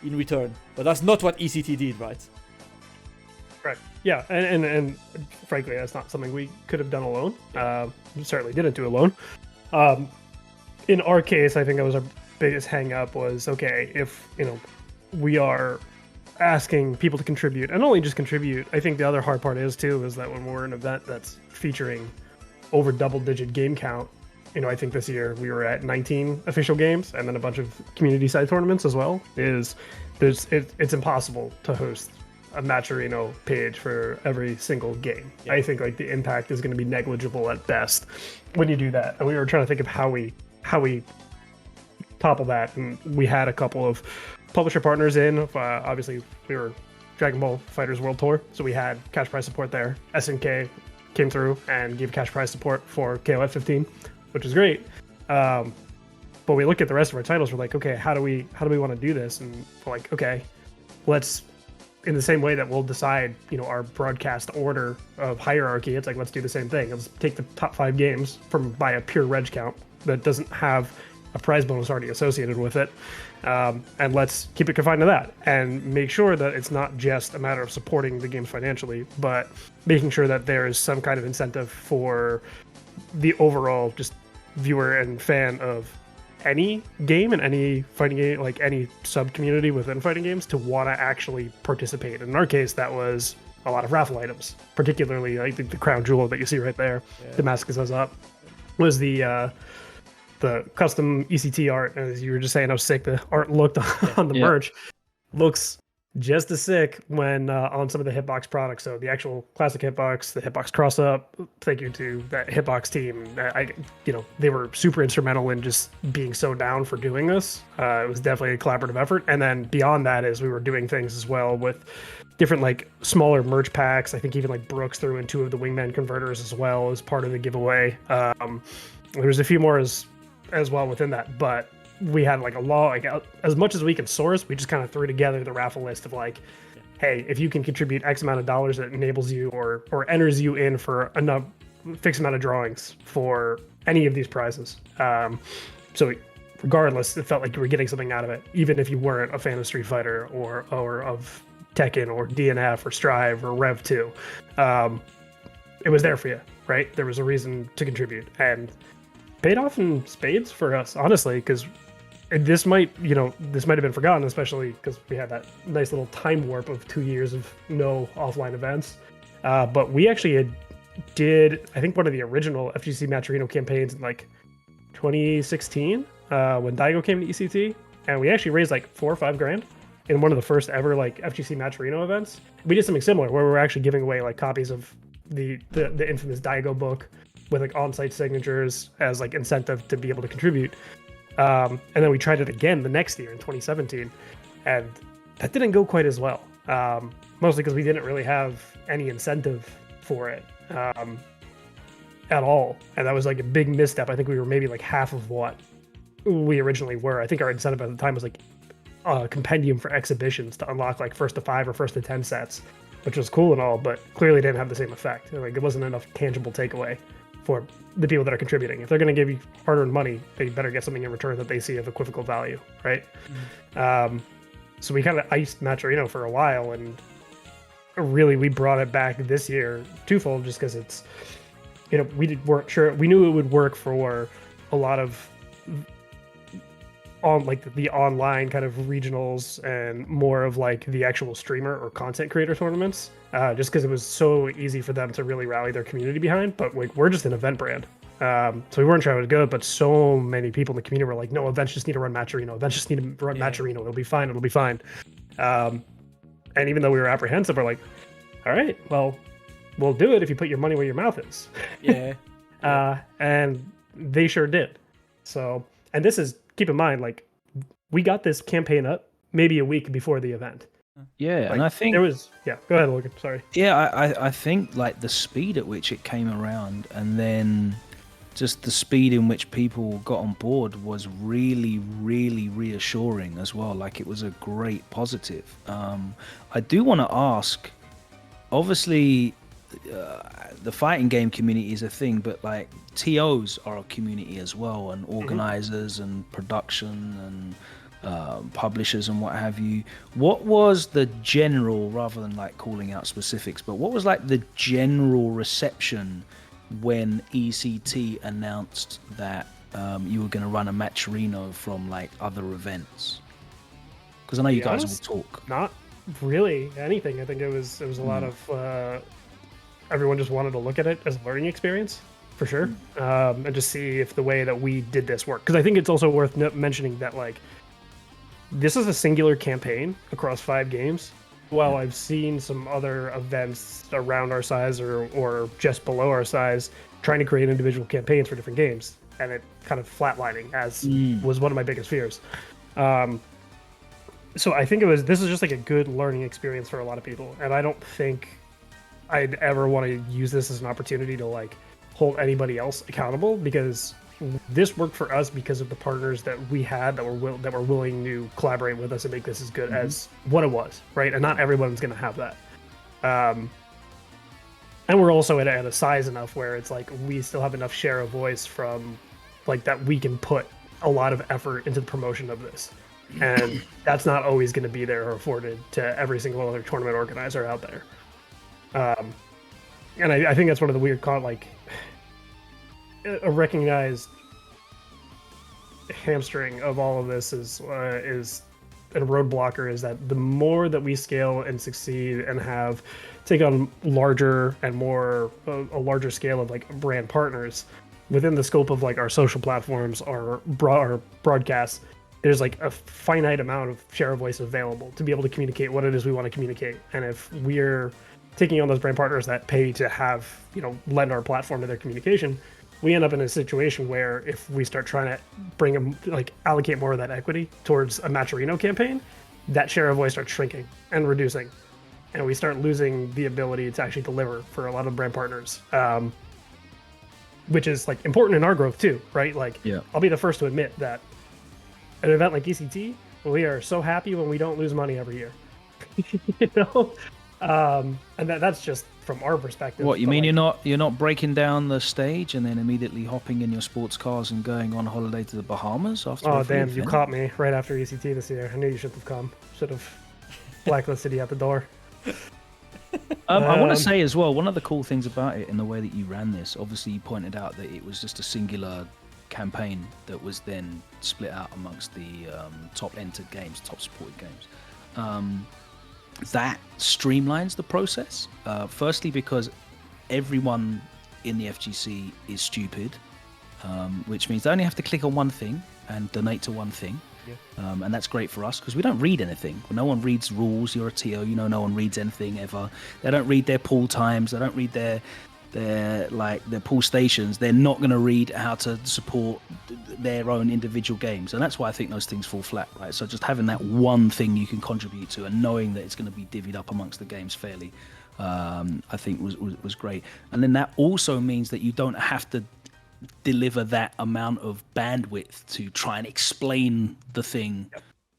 in return. But that's not what ECT did, right? Right. Yeah, and frankly, that's not something we could have done alone. We certainly didn't do alone. In our case, I think that was our biggest hang up was, okay, if, we are asking people to contribute, and only just contribute, I think the other hard part is that when we're an event that's featuring over double-digit game count, I think this year we were at 19 official games and then a bunch of community-side tournaments as well, it's impossible to host a Macerino page for every single game. Yeah. I think like the impact is going to be negligible at best when you do that. And we were trying to think of how we topple that, and we had a couple of publisher partners in. Obviously, we were Dragon Ball Fighters World Tour, so we had cash prize support there. SNK came through and gave cash prize support for KOF 15, which is great. But we look at the rest of our titles, we're like, okay, how do we want to do this? And we're like, okay, let's, in the same way that we'll decide, our broadcast order of hierarchy, it's like, let's do the same thing. Let's take the top 5 games by a pure reg count that doesn't have a prize bonus already associated with it. And let's keep it confined to that and make sure that it's not just a matter of supporting the games financially, but making sure that there is some kind of incentive for the overall just viewer and fan of any game and any fighting game, like any sub community within fighting games, to want to actually participate. And in our case, that was a lot of raffle items, particularly I think the crown jewel that you see right there, Damascus was up, was the custom ECT art. As you were just saying how sick the art looked on the merch. Looks just as sick when on some of the Hitbox products. So the actual classic Hitbox, the Hitbox Cross Up. Thank you to that Hitbox team. They were super instrumental in just being so down for doing this. It was definitely a collaborative effort. And then beyond that is we were doing things as well with different like smaller merch packs. I think even like Brooks threw in 2 of the Wingman converters as well as part of the giveaway. There's a few more as well within that, but we had like a law, like as much as we could source, we just kind of threw together the raffle list of like, hey, if you can contribute X amount of dollars, that enables you or enters you in for enough fixed amount of drawings for any of these prizes. So regardless, it felt like you were getting something out of it, even if you weren't a fan of Street Fighter or of Tekken or DNF or Strive or Rev 2. It was there for you, right? There was a reason to contribute, and paid off in spades for us, honestly, because this might have been forgotten, especially because we had that nice little time warp of 2 years of no offline events. But we actually did, I think, one of the original FGC Matcherino campaigns in like 2016 when Daigo came to ECT, and we actually raised like 4 or 5 grand in one of the first ever like FGC Matcherino events. We did something similar where we were actually giving away like copies of the infamous Daigo book with like on-site signatures as like incentive to be able to contribute. And then we tried it again the next year in 2017, and that didn't go quite as well. Mostly because we didn't really have any incentive for it at all, and that was like a big misstep. I think we were maybe like half of what we originally were. I think our incentive at the time was like a compendium for exhibitions to unlock like first to 5 or first to 10 sets, which was cool and all, but clearly didn't have the same effect. Like it wasn't enough tangible takeaway for the people that are contributing. If they're going to give you hard-earned money, they better get something in return that they see of equivocal value, right? So we kind of iced Matcherino for a while, and really we brought it back this year twofold, just because it's, weren't sure. We knew it would work for a lot of on like the online kind of regionals and more of like the actual streamer or content creator tournaments, just because it was so easy for them to really rally their community behind. But like we're just an event brand, so we weren't sure it would go. But so many people in the community were like, no, events just need to run Matcherino. Events just need to run Matcherino. It'll be fine. It'll be fine. And even though we were apprehensive, we're like, all right, well, we'll do it if you put your money where your mouth is. Yeah. And they sure did. So, and this is, keep in mind, like, we got this campaign up maybe a week before the event. Yeah, Like, and I think there was, go ahead, Logan, sorry. Yeah, I think like the speed at which it came around, and then just the speed in which people got on board was really, really reassuring as well. Like it was a great positive. I do want to ask, obviously, the fighting game community is a thing, but like TOs are a community as well, and organizers and production and publishers and what have you. What was the general, rather than like calling out specifics, but what was like the general reception when ECT announced that you were going to run a Matcherino from like other events? Because I know you guys will talk. Not really anything. I think it was a lot of everyone just wanted to look at it as a learning experience, for sure, and just see if the way that we did this worked. Because I think it's also worth mentioning that like this is a singular campaign across 5 games. While I've seen some other events around our size or just below our size trying to create individual campaigns for different games, and it kind of flatlining, as was one of my biggest fears. So I think this is just like a good learning experience for a lot of people, and I don't think I'd ever want to use this as an opportunity to like hold anybody else accountable, because this worked for us because of the partners that we had that were willing to collaborate with us and make this as good as what it was, right? And not everyone's going to have that. And we're also at a size enough where it's like we still have enough share of voice from like that we can put a lot of effort into the promotion of this. And that's not always going to be there or afforded to every single other tournament organizer out there. And I think that's one of the weird like a recognized hamstring of all of this is a roadblocker, is that the more that we scale and succeed and take on larger and more a larger scale of like brand partners within the scope of like our social platforms, our broadcasts, there's like a finite amount of share of voice available to be able to communicate what it is we want to communicate. And if we're taking on those brand partners that pay to have, lend our platform to their communication, we end up in a situation where if we start trying to bring them, like allocate more of that equity towards a Matcherino campaign, that share of voice starts shrinking and reducing. And we start losing the ability to actually deliver for a lot of brand partners, which is like important in our growth too, right? Like, I'll be the first to admit that an event like ECT, we are so happy when we don't lose money every year. And that's just from our perspective. What you mean? You're not breaking down the stage and then immediately hopping in your sports cars and going on holiday to the Bahamas after? Oh damn! You caught me right after ECT this year. I knew you should have come. Should have blacklisted you at the door. I want to say as well, one of the cool things about it in the way that you ran this, obviously you pointed out that it was just a singular campaign that was then split out amongst the top entered games, top supported games. That streamlines the process. Firstly, because everyone in the FGC is stupid, which means they only have to click on one thing and donate to one thing. And that's great for us because we don't read anything. No one reads rules. You're a TO, no one reads anything ever. They don't read their pool times. They don't read their pool stations. They're not going to read how to support their own individual games, and that's why I think those things fall flat, right? So just having that one thing you can contribute to and knowing that it's going to be divvied up amongst the games fairly, I think was great. And then that also means that you don't have to deliver that amount of bandwidth to try and explain the thing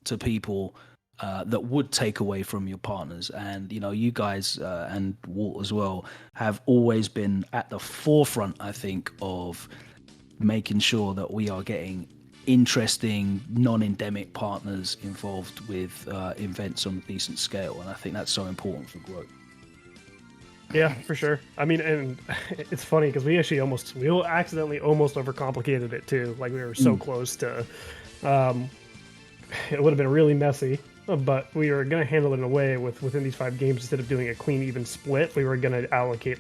to people that would take away from your partners. And you guys and Walt as well have always been at the forefront, I think, of making sure that we are getting interesting non-endemic partners involved with events on a decent scale, and I think that's so important for growth. Yeah, for sure. I mean, and it's funny because we accidentally almost overcomplicated it too. Like we were so close to, it would have been really messy, but we were going to handle it in a way within these 5 games, instead of doing a clean, even split, we were going to allocate,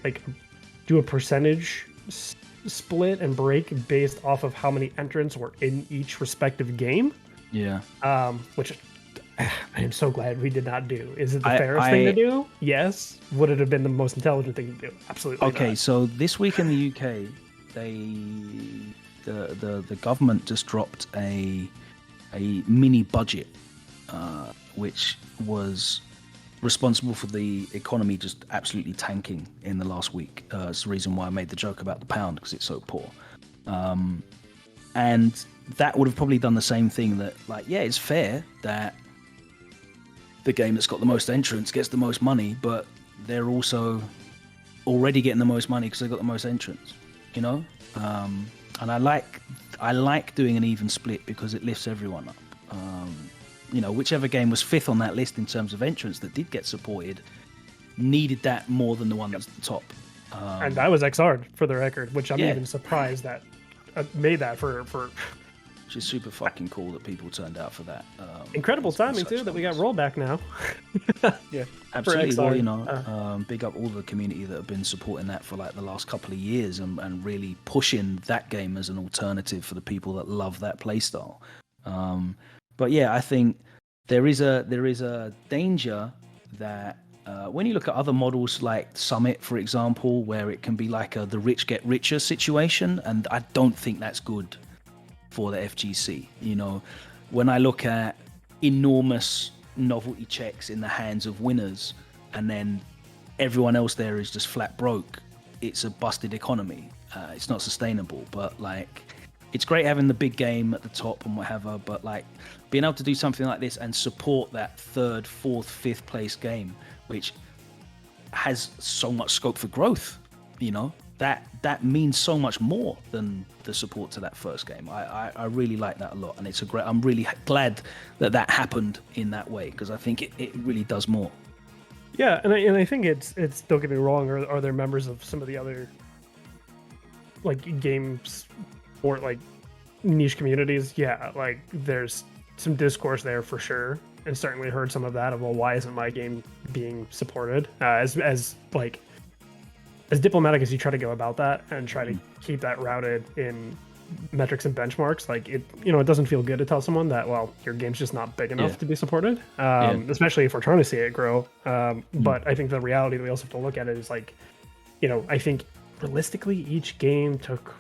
do a percentage split and break based off of how many entrants were in each respective game. Yeah. Which I am so glad we did not do. Is it the fairest thing to do? Yes. Would it have been the most intelligent thing to do? Absolutely. Okay, not. So this week in the UK, the government just dropped a mini budget, which was responsible for the economy just absolutely tanking in the last week. It's the reason why I made the joke about the pound, because it's so poor. And that would have probably done the same thing, that it's fair that the game that's got the most entrants gets the most money, but they're also already getting the most money because they've got the most entrants, And I like doing an even split because it lifts everyone up. Whichever game was 5th on that list in terms of entrants that did get supported needed that more than the one that's at the top. And that was XR for the record, which I'm even surprised that made that for. Which is super fucking cool that people turned out for that. Incredible timing too that we got rollback now. Yeah, absolutely. Well, big up all the community that have been supporting that for the last couple of years and really pushing that game as an alternative for the people that love that playstyle. But yeah, I think there is a danger that when you look at other models like Summit, for example, where it can be like the rich get richer situation, and I don't think that's good for the FGC. When I look at enormous novelty checks in the hands of winners and then everyone else there is just flat broke, it's a busted economy. It's not sustainable. But it's great having the big game at the top and whatever, but being able to do something like this and support that 3rd, 4th, 5th place game, which has so much scope for growth, that means so much more than the support to that first game. I really like that a lot, and I'm really glad that happened in that way, because I think it really does more. Yeah, and I think it's don't get me wrong, are there members of some of the other games or niche communities? Yeah, there's some discourse there for sure, and certainly heard some of that of, well, why isn't my game being supported? As diplomatic as you try to go about that and try to keep that routed in metrics and benchmarks, like it doesn't feel good to tell someone that, well, your game's just not big enough to be supported, especially if we're trying to see it grow. But I think the reality that we also have to look at it is like, I think realistically each game took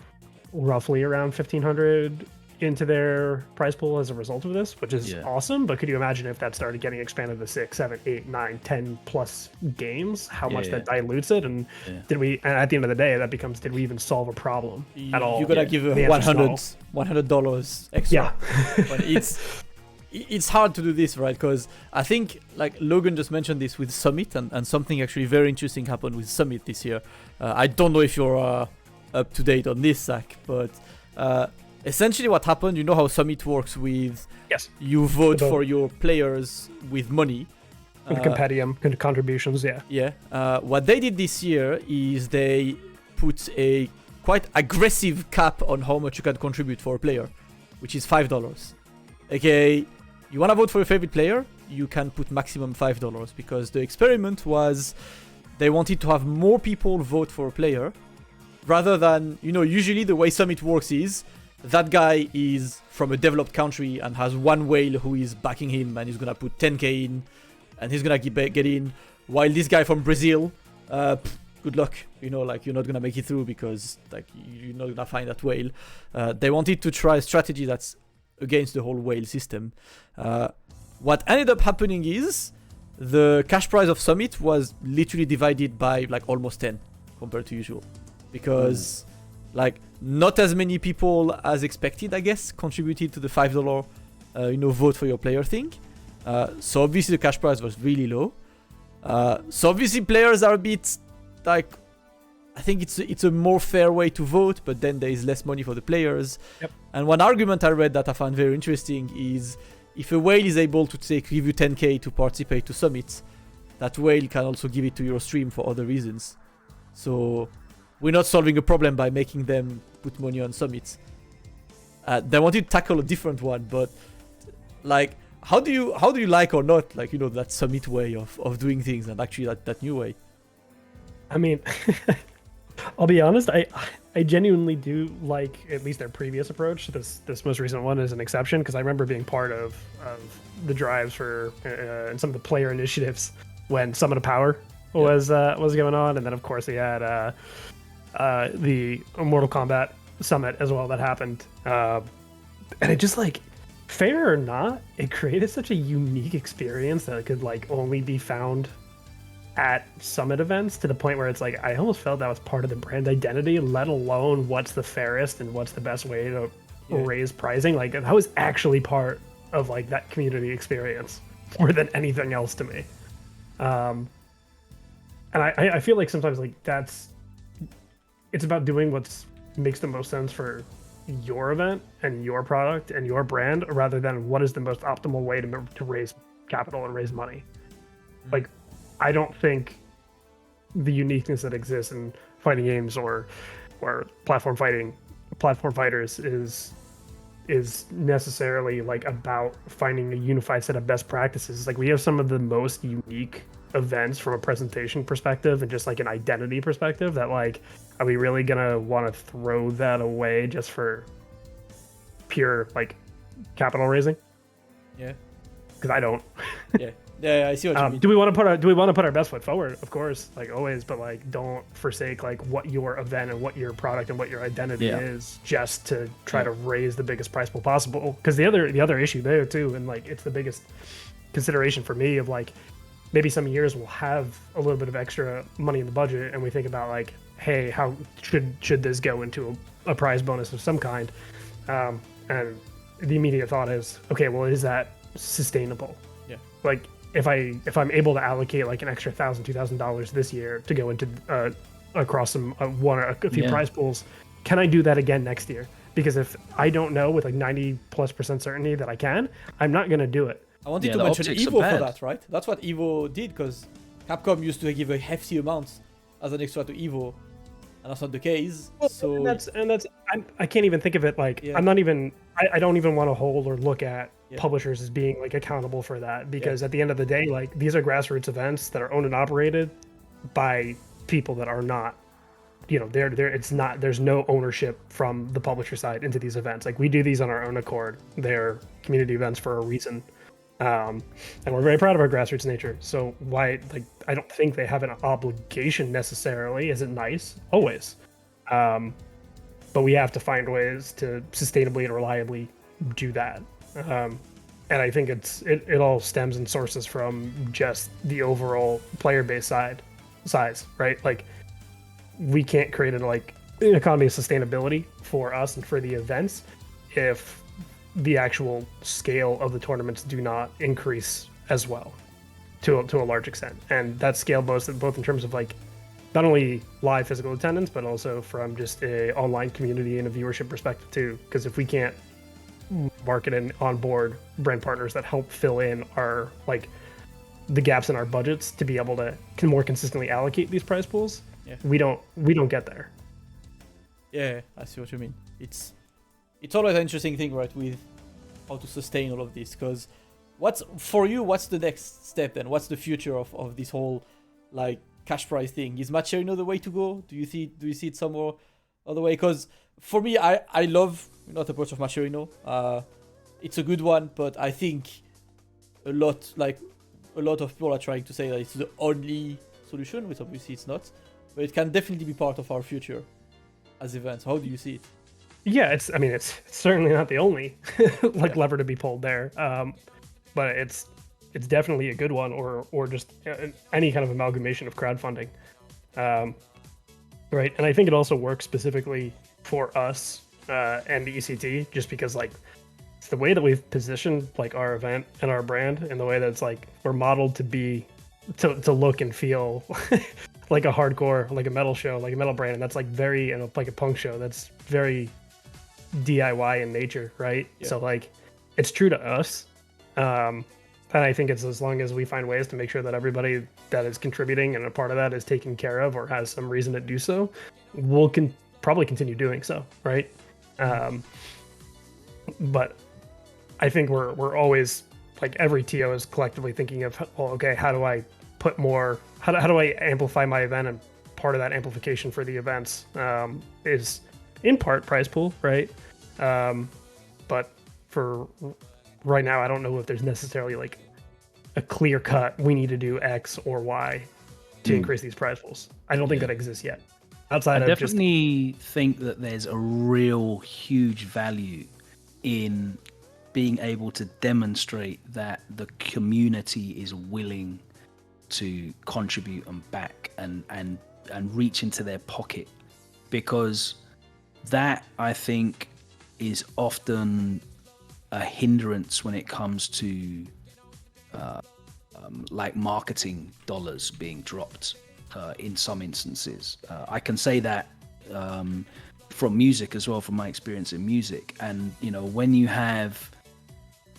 roughly around 1,500 into their prize pool as a result of this, which is awesome. But could you imagine if that started getting expanded to 6, 7, 8, 9, 10 plus games, how much that dilutes it? And and at the end of the day, that becomes, did we even solve a problem at all? You're gonna give $100 extra. But it's hard to do this, right? Because I think, like Logan just mentioned this with Summit, and something actually very interesting happened with Summit this year. I don't know if you're up to date on this, Zach, but essentially what happened, you know how Summit works with you vote for your players with money. With compendium contributions, what they did this year is they put a quite aggressive cap on how much you can contribute for a player, which is $5. Okay, you want to vote for your favorite player, you can put maximum $5, because the experiment was they wanted to have more people vote for a player rather than, usually the way Summit works is that guy is from a developed country and has one whale who is backing him and he's going to put 10k in and he's going to get in, while this guy from Brazil, good luck, you're not going to make it through because like you're not going to find that whale. They wanted to try a strategy that's against the whole whale system. What ended up happening is the cash prize of Summit was literally divided by like almost 10 compared to usual, because like not as many people as expected, I guess, contributed to the $5 vote for your player thing. So obviously the cash prize was really low. So obviously players are a bit like, I think it's a more fair way to vote, but then there is less money for the players. And one argument I read that I found very interesting is, if a whale is able to give you 10k to participate to Summit, that whale can also give it to your stream for other reasons. So we're not solving a problem by making them put money on Summit. They wanted to tackle a different one, but like, how do you like or not, like, that Summit way of doing things, and actually that new way? I mean, I'll be honest, I genuinely do like at least their previous approach. This most recent one is an exception, because I remember being part of the drives for and some of the player initiatives when Summit of Power was going on, and then of course they had the Mortal Kombat Summit as well that happened, and it just, like, fair or not, it created such a unique experience that it could like only be found at Summit events, to the point where it's like I almost felt that was part of the brand identity, let alone what's the fairest and what's the best way to raise pricing. Like, that was actually part of like that community experience more than anything else to me. And I feel like sometimes like it's about doing what makes the most sense for your event and your product and your brand, rather than what is the most optimal way to raise capital and raise money. Like, I don't think the uniqueness that exists in fighting games or platform fighters is necessarily like about finding a unified set of best practices. Like, we have some of the most unique events from a presentation perspective and just like an identity perspective that, like, are we really gonna want to throw that away just for pure like capital raising? Because I don't. Yeah, I see what you mean. Do we want to put our best foot forward? Of course, like always, but like don't forsake like what your event and what your product and what your identity is, just to try to raise the biggest prize pool possible. Because the other issue there too, and like it's the biggest consideration for me, of like, maybe some years we'll have a little bit of extra money in the budget, and we think about like, hey, how should this go into a prize bonus of some kind? And the immediate thought is, okay, well, is that sustainable? Like, if I'm able to allocate like an extra $1,000, $2,000 this year to go into across some one or a few prize pools, can I do that again next year? Because if I don't know with like 90+% certainty that I can, I'm not gonna do it. I wanted to mention Evo for that, right? That's what Evo did, because Capcom used to give a hefty amount as an extra to Evo, and that's not the case. So and that's I can't even think of it like I don't even want to hold or look at publishers as being like accountable for that, because at the end of the day, like, these are grassroots events that are owned and operated by people that are not there's no ownership from the publisher side into these events. Like we do these on our own accord. They're community events for a reason. And we're very proud of our grassroots nature. So I don't think they have an obligation necessarily. Is it nice? Always. But we have to find ways to sustainably and reliably do that. And I think it all stems and sources from just the overall player base size, right? Like we can't create an economy of sustainability for us and for the events if the actual scale of the tournaments do not increase as well to a large extent. And that scale both in terms of not only live physical attendance, but also from just a online community and a viewership perspective too. Because if we can't market and onboard brand partners that help fill in our the gaps in our budgets to be able to more consistently allocate these prize pools, we don't get there. Yeah, I see what you mean. It's always an interesting thing, right, with how to sustain all of this. Because what's the next step then? What's the future of this whole cash prize thing? Is Macherino the way to go? Do you see it somewhere other way? Because for me, I love not approach of Macherino. It's a good one, but I think a lot of people are trying to say that it's the only solution, which obviously it's not. But it can definitely be part of our future as events. How do you see it? Yeah, it's certainly not the only lever to be pulled there, but it's definitely a good one, or just any kind of amalgamation of crowdfunding, right? And I think it also works specifically for us and the ECT, just because it's the way that we've positioned our event and our brand, and the way that it's we're modeled to look and feel like a hardcore, like a metal show, like a metal brand, and that's very, and like a punk show that's very DIY in nature, right? Yeah. So it's true to us, and I think it's as long as we find ways to make sure that everybody that is contributing and a part of that is taken care of or has some reason to do so, we'll probably continue doing so, right? But I think we're always every TO is collectively thinking of, well, okay, how do I put more? How do I amplify my event? And part of that amplification for the events is in part prize pool, right? But for right now, I don't know if there's necessarily a clear cut, we need to do X or Y to increase these prize pools. I don't think that exists yet. I definitely think that there's a real huge value in being able to demonstrate that the community is willing to contribute and back and reach into their pocket, because that, I think, is often a hindrance when it comes to marketing dollars being dropped in some instances. I can say that from music as well, from my experience in music. And when you have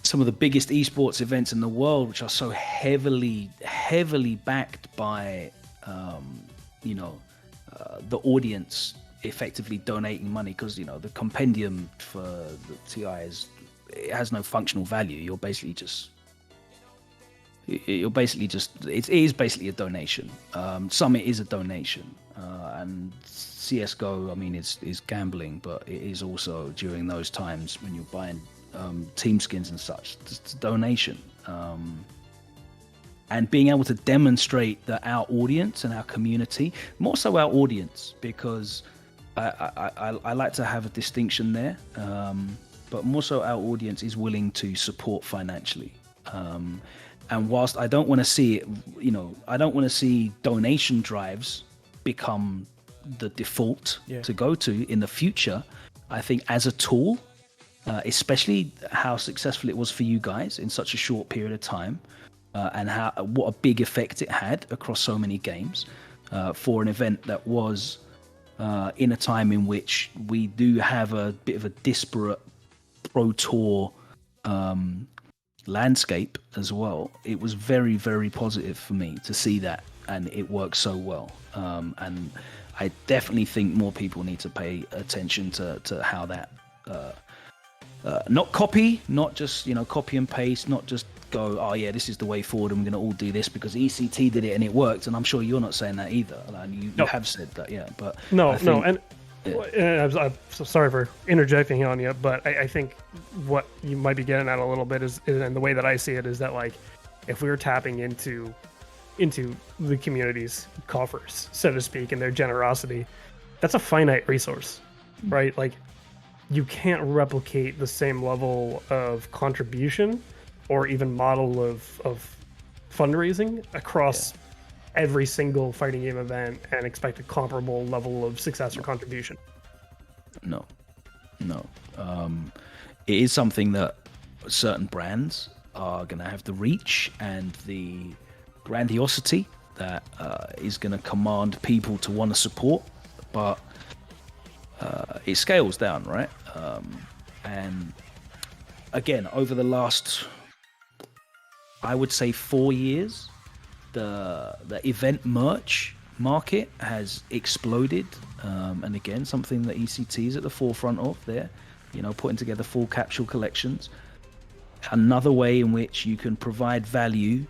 some of the biggest esports events in the world, which are so heavily backed by the audience effectively donating money, because the compendium for the TI it has no functional value. It is basically a donation. Summit is a donation, and CS:GO, is gambling, but it is also, during those times when you're buying team skins and such, it's a donation. And being able to demonstrate that our audience and our community, more so our audience, because I like to have a distinction there, but more so our audience is willing to support financially. And whilst I don't want to see it, I don't want to see donation drives become the default to go to in the future. I think as a tool, especially how successful it was for you guys in such a short period of time, and what a big effect it had across so many games, for an event that was in a time in which we do have a bit of a disparate pro tour landscape as well. It was very, very positive for me to see that, and it worked so well. And I definitely think more people need to pay attention to how that not just copy and paste, not just go, oh yeah, this is the way forward, and we're going to all do this because ECT did it and it worked. And I'm sure you're not saying that either. And you have said that, yeah. But I'm so sorry for interjecting on you, but I think what you might be getting at a little bit is, and the way that I see it is that, like, if we were tapping into the community's coffers, so to speak, and their generosity, that's a finite resource, right? Like, you can't replicate the same level of contribution or even model of fundraising across every single fighting game event and expect a comparable level of success or contribution. No. It is something that certain brands are going to have the reach and the grandiosity that is going to command people to want to support, but it scales down, right? And again, over the last, I would say, 4 years, the event merch market has exploded, and again, something that ECT is at the forefront of there, putting together full capsule collections. Another way in which you can provide value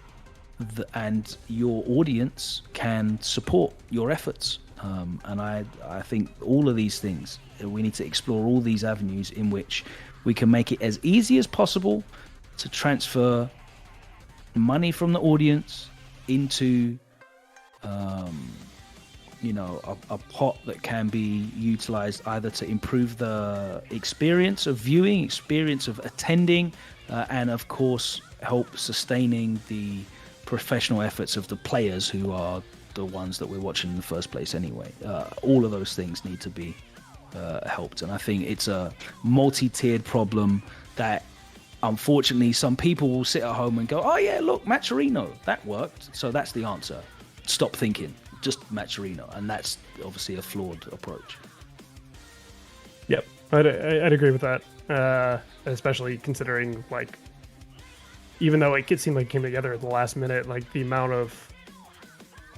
and your audience can support your efforts. And I think all of these things, we need to explore all these avenues in which we can make it as easy as possible to transfer money from the audience into a pot that can be utilized either to improve the experience of viewing, experience of attending, and of course help sustaining the professional efforts of the players who are the ones that we're watching in the first place anyway. All of those things need to be helped, and I think it's a multi-tiered problem that unfortunately some people will sit at home and go, oh yeah, look, Matcherino, that worked, so that's the answer. Stop thinking, just Matcherino, and that's obviously a flawed approach. Yep, I'd agree with that, especially considering, like, even though it seemed like it came together at the last minute, like the amount of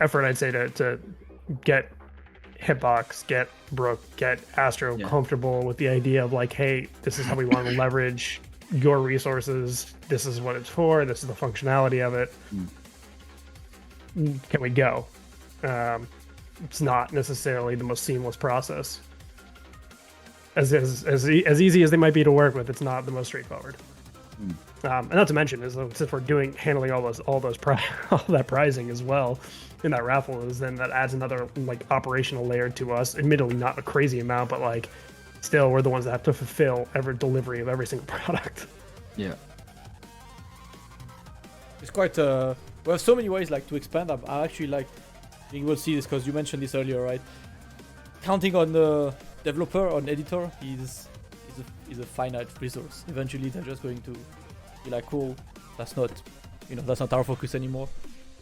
effort I'd say to get Hitbox, get Brook, get Astro comfortable with the idea of, like, hey, this is how we want to leverage your resources, this is what it's for, this is the functionality of it. Can we go? It's not necessarily the most seamless process. As easy as they might be to work with, it's not the most straightforward. And not to mention is, since we're handling all that prizing as well in that raffle, is then that adds another, like, operational layer to us. Admittedly, not a crazy amount, but, like, still we're the ones that have to fulfill every delivery of every single product. Yeah, it's quite we have so many ways, like, to expand. I actually like, you will see this because you mentioned this earlier, right? Counting on the developer, on editor, is a finite resource. Eventually they're just going to be like, cool, that's not our focus anymore.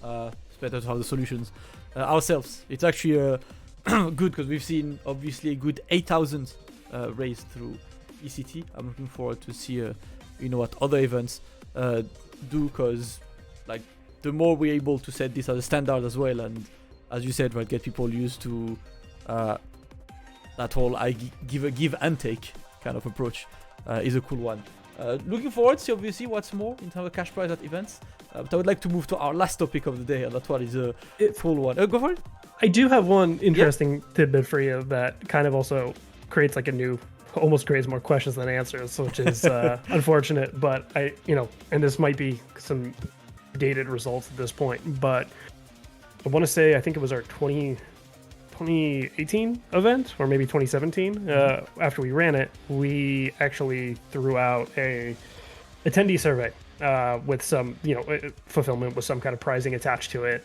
It's better to have the solutions ourselves. It's actually good because we've seen obviously a good 8,000 raised through ECT. I'm looking forward to see what other events do, because, like, the more we're able to set this as a standard as well, and as you said, right, get people used to that whole give and take kind of approach is a cool one. Looking forward to see obviously what's more in terms of cash prize at events. But I would like to move to our last topic of the day, and that one is a full one. Go for it. I do have one interesting tidbit for you that kind of also creates, like, almost creates more questions than answers, which is unfortunate. But and this might be some dated results at this point, but I want to say, I think it was our 2018 event, or maybe 2017. After we ran it, we actually threw out a attendee survey with some, fulfillment with some kind of prizing attached to it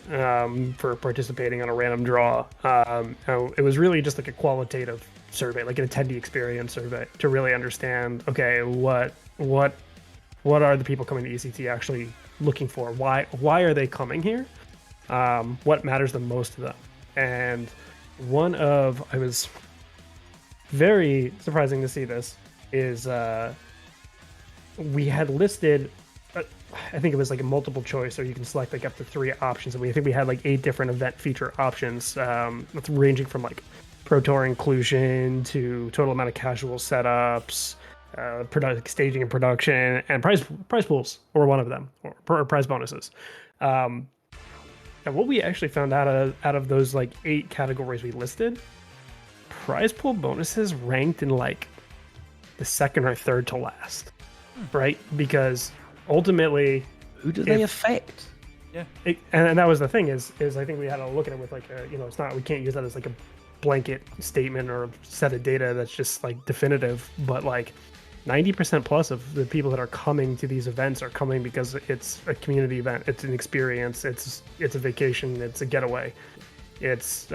for participating on a random draw. It was really just like a qualitative survey, like an attendee experience survey, to really understand, okay, what are the people coming to ECT actually looking for? Why are they coming here? What matters the most to them? And I was very surprising to see this, is we had listed, I think it was like a multiple choice, or you can select like up to 3 options, and I think we had like 8 different event feature options, ranging from like Pro Tour inclusion to total amount of casual setups, staging and production, and prize pools were one of them, or prize bonuses. And what we actually found out of those like 8 categories we listed, prize pool bonuses ranked in like the second or third to last, right? Because ultimately, who do they affect? Yeah, and that was the thing is I think we had to look at it with like it's not, we can't use that as like a blanket statement or set of data that's just like definitive, but like 90% plus of the people that are coming to these events are coming because it's a community event, it's an experience, it's a vacation, it's a getaway, it's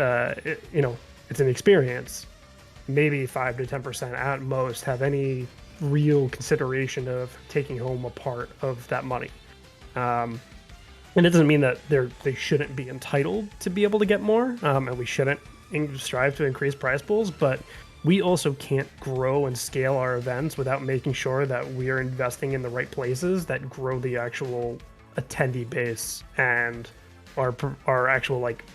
it's an experience. Maybe 5 to 10% at most have any real consideration of taking home a part of that money. And it doesn't mean that they shouldn't be entitled to be able to get more, and we shouldn't strive to increase prize pools, but we also can't grow and scale our events without making sure that we are investing in the right places that grow the actual attendee base and our actual like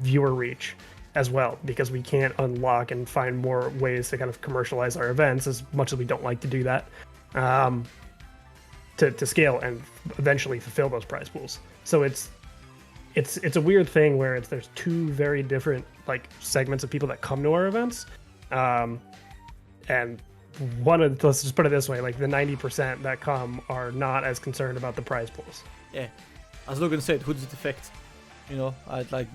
viewer reach as well, because we can't unlock and find more ways to kind of commercialize our events, as much as we don't like to do that, to scale and eventually fulfill those prize pools. So it's a weird thing where there's 2 very different like segments of people that come to our events, and let's just put it this way, like the 90% that come are not as concerned about the prize pools. Yeah, as Logan said, who does it affect? I'd like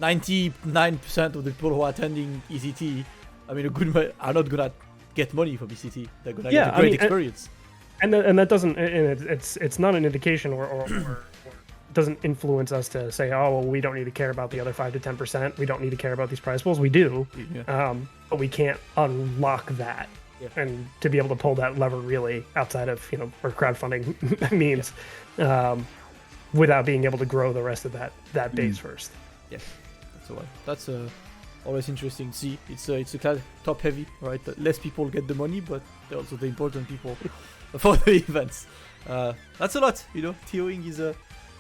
99% of the people who are attending ECT, I mean, are not gonna get money from ECT. They're gonna get a great experience. And that doesn't, and it's not an indication or doesn't influence us to say, oh, well, we don't need to care about the other 5 to 10%. We don't need to care about these prize pools. We do, but we can't unlock that, and to be able to pull that lever really outside of or crowdfunding means, without being able to grow the rest of that base first. Yeah, that's always interesting. See, it's a class top heavy, right? Less people get the money, but they're also the important people for the events. That's a lot, TOing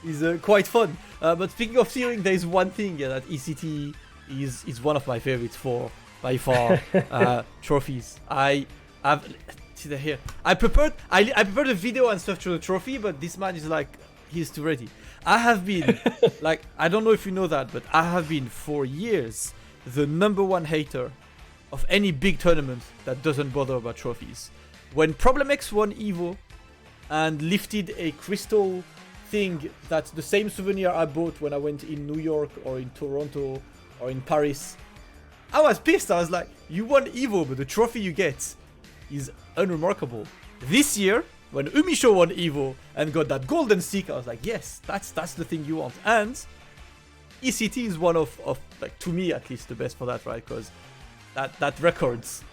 is quite fun. But speaking of TOing, there is one thing that ECT is one of my favorites for by far. Trophies. I prepared a video and stuff to the trophy, but this man is like, he's too ready. I have been like, I don't know if you know that, but I have been for years the #1 hater of any big tournament that doesn't bother about trophies. When Problem X won Evo and lifted a crystal thing that's the same souvenir I bought when I went in New York or in Toronto or in Paris, I was pissed. I was like, you won Evo, but the trophy you get is unremarkable. This year, when Umisho won Evo and got that golden stick, I was like, yes, that's the thing you want. And ECT is one of like, to me at least, the best for that, right? Because that records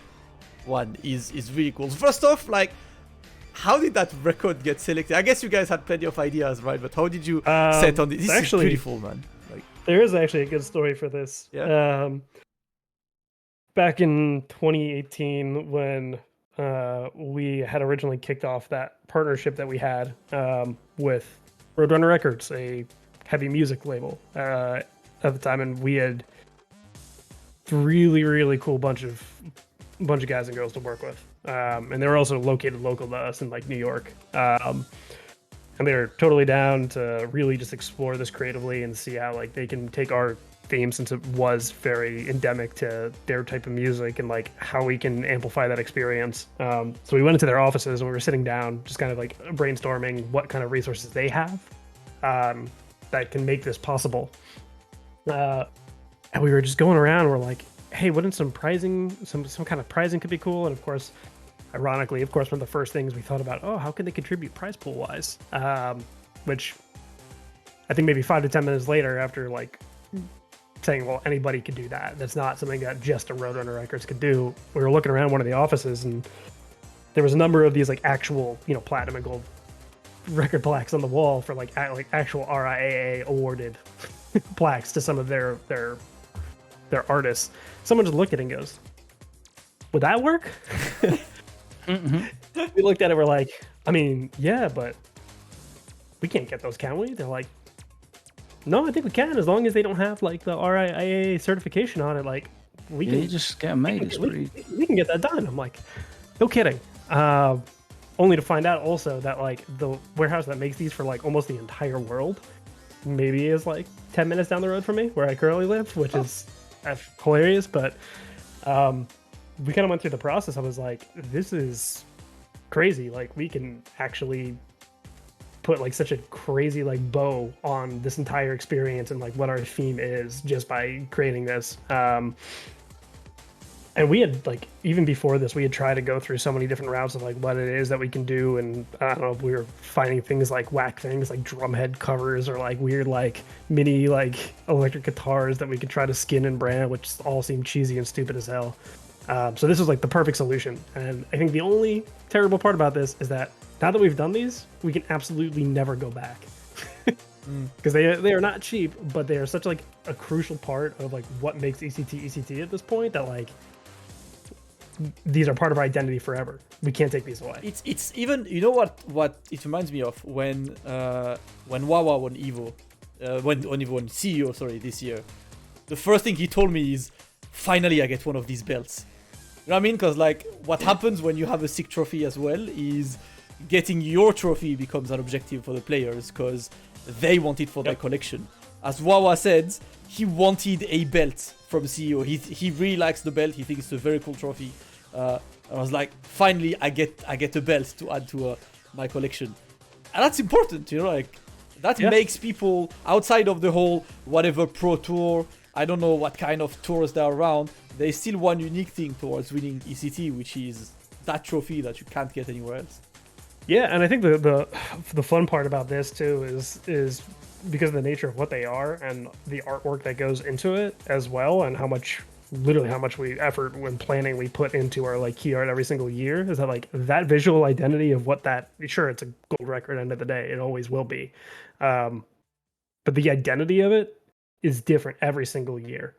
one is really cool. First off, like, how did that record get selected? I guess you guys had plenty of ideas, right? But how did you set on this? This is beautiful, man. Like, there is actually a good story for this. Yeah. Back in 2018, when we had originally kicked off that partnership that we had with Roadrunner Records, a heavy music label at the time, and we had really, really cool bunch of guys and girls to work with, and they were also located local to us in like New York, and they were totally down to really just explore this creatively and see how like they can take our theme, since it was very endemic to their type of music, and like how we can amplify that experience. So we went into their offices and we were sitting down just kind of like brainstorming what kind of resources they have that can make this possible, and we were just going around, we're like, hey, wouldn't some kind of prizing could be cool? And of course, ironically, one of the first things we thought about, how can they contribute prize pool wise, which I think maybe 5 to 10 minutes later, after like saying, well, anybody could do that, that's not something that just a Roadrunner Records could do, we were looking around one of the offices and there was a number of these like actual platinum and gold record plaques on the wall for like actual RIAA awarded plaques to some of their artists. Someone just looked at it and goes, would that work? Mm-hmm. We looked at it, we're like, I mean, yeah, but we can't get those, can we? They're like, no, I think we can, as long as they don't have like the RIAA certification on it. Like, we can just get them made. We can get that done. I'm like, No kidding. Only to find out also that like the warehouse that makes these for like almost the entire world maybe is like 10 minutes down the road from me where I currently live, which is hilarious. But we kind of went through the process. I was like, this is crazy. Like we can actually put like such a crazy like bow on this entire experience and like what our theme is just by creating this. And we had like, even before this, we had tried to go through so many different routes of like what it is that we can do. And I don't know if we were finding things like whack things like drumhead covers or like weird like mini like electric guitars that we could try to skin and brand, which all seemed cheesy and stupid as hell. So this was like the perfect solution. And I think the only terrible part about this is that now that we've done these, we can absolutely never go back. Because they are not cheap, but they are such like a crucial part of like what makes ECT at this point that like these are part of our identity forever. We can't take these away. It's even, you know what it reminds me of when Wawa won Evo, when Evo won CEO, sorry, this year. The first thing he told me is, finally I get one of these belts. You know what I mean? Because like what happens when you have a sick trophy as well is getting your trophy becomes an objective for the players because they want it for their collection. As Wawa said, he wanted a belt from CEO. He really likes the belt. He thinks it's a very cool trophy. I was like, finally, I get a belt to add to my collection, and that's important, you know. Like that makes people outside of the whole whatever pro tour. I don't know what kind of tours there are around. There's still one unique thing towards winning ECT, which is that trophy that you can't get anywhere else. Yeah, and I think the fun part about this too is because of the nature of what they are and the artwork that goes into it as well, and how much we effort when planning we put into our like key art every single year, is that like that visual identity of what that, sure, it's a gold record end of the day, it always will be, but the identity of it is different every single year.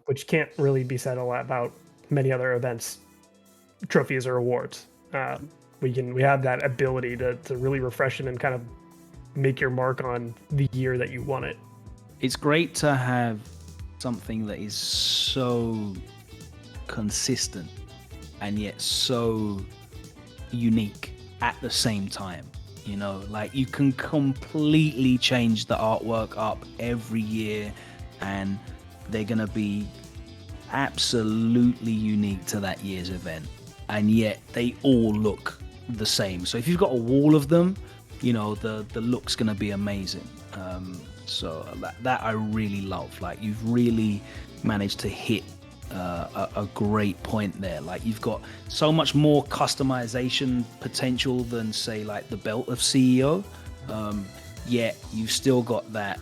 Which can't really be said a lot about many other events, trophies or awards. We have that ability to really refresh it and kind of make your mark on the year that you won it. It's great to have something that is so consistent and yet so unique at the same time. You know, like you can completely change the artwork up every year and they're going to be absolutely unique to that year's event. And yet they all look the same. So if you've got a wall of them, you know, the look's going to be amazing. So that I really love. Like you've really managed to hit a great point there. Like you've got so much more customization potential than say like the belt of CEO. Yet you've still got that,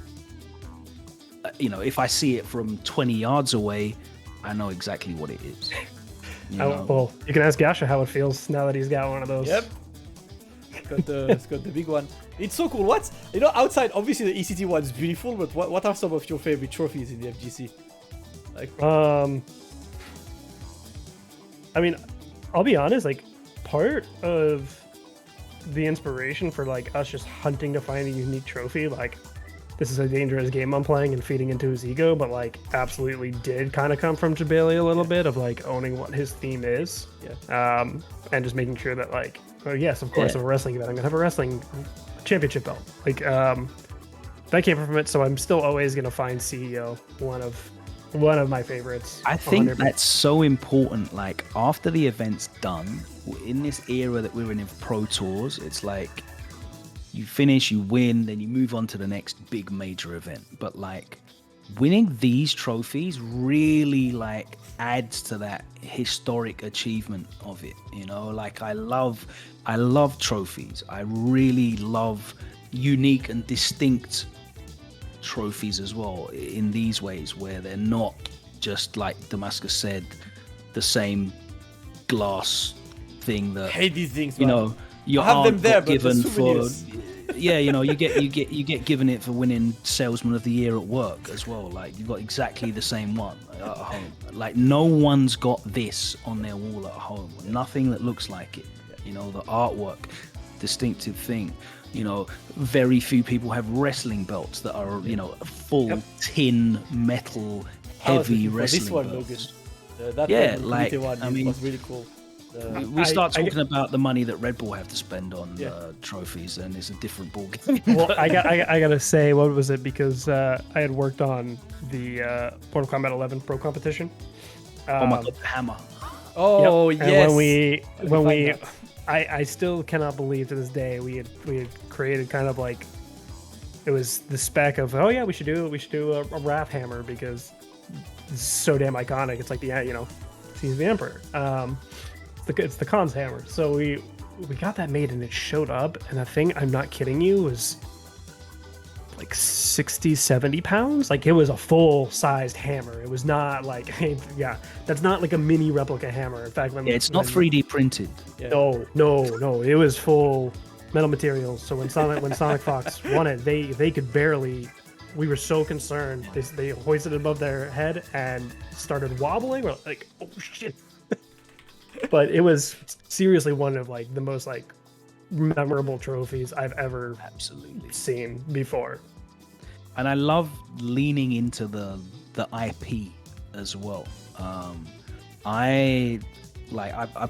you know, if I see it from 20 yards away, I know exactly what it is. Well, you can ask Gasha how it feels now that he's got one of those. Yep. It's got the big one. It's so cool. What's, you know, outside, obviously the ECT one is beautiful, but what are some of your favorite trophies in the FGC? Like, I mean, I'll be honest, like part of the inspiration for like us just hunting to find a unique trophy, like this is a dangerous game I'm playing and feeding into his ego, but like absolutely did kind of come from Jabali a little bit of like owning what his theme is. And just making sure that like, oh yes, of course, of a wrestling event, I'm gonna have a wrestling championship belt. Like that came from it, so I'm still always gonna find CEO one of my favorites. I think 100%. That's so important. Like after the event's done, in this era that we're in pro tours, it's like you finish, you win, then you move on to the next big major event. But like winning these trophies really like adds to that historic achievement of it. You know, like I love trophies. I really love unique and distinct trophies as well in these ways where they're not just like Damascus said, the same glass thing that, I hate these things, you know, you have them there, but given the for yeah, you know, you get given it for winning Salesman of the Year at work as well. Like you've got exactly the same one at home. Like no one's got this on their wall at home. Nothing that looks like it. You know, the artwork, distinctive thing. You know, very few people have wrestling belts that are, you know, full tin metal heavy wrestling this one, belts. Logan. That yeah, one, like one I mean, was really cool. We start talking about the money that Red Bull have to spend on trophies, and it's a different ballgame. Well, I gotta say, what was it? Because I had worked on the Mortal Kombat 11 Pro competition. Oh my god, the hammer! Oh yep. yes. And when we, I still cannot believe to this day we had created kind of like, it was the spec of, oh yeah, we should do a Wrath hammer because it's so damn iconic. It's like he's the Emperor. It's the Khan's hammer. So we got that made and it showed up, and that thing, I'm not kidding you, was like 60, 70 pounds. Like, it was a full-sized hammer. It was not like, that's not like a mini replica hammer. In fact, it's not 3D printed. Yeah. No. It was full metal materials. So when Sonic Fox won it, they could barely. We were so concerned. They hoisted it above their head and started wobbling. We're like, oh shit. But it was seriously one of like the most like memorable trophies I've ever seen before. And I love leaning into the IP as well. I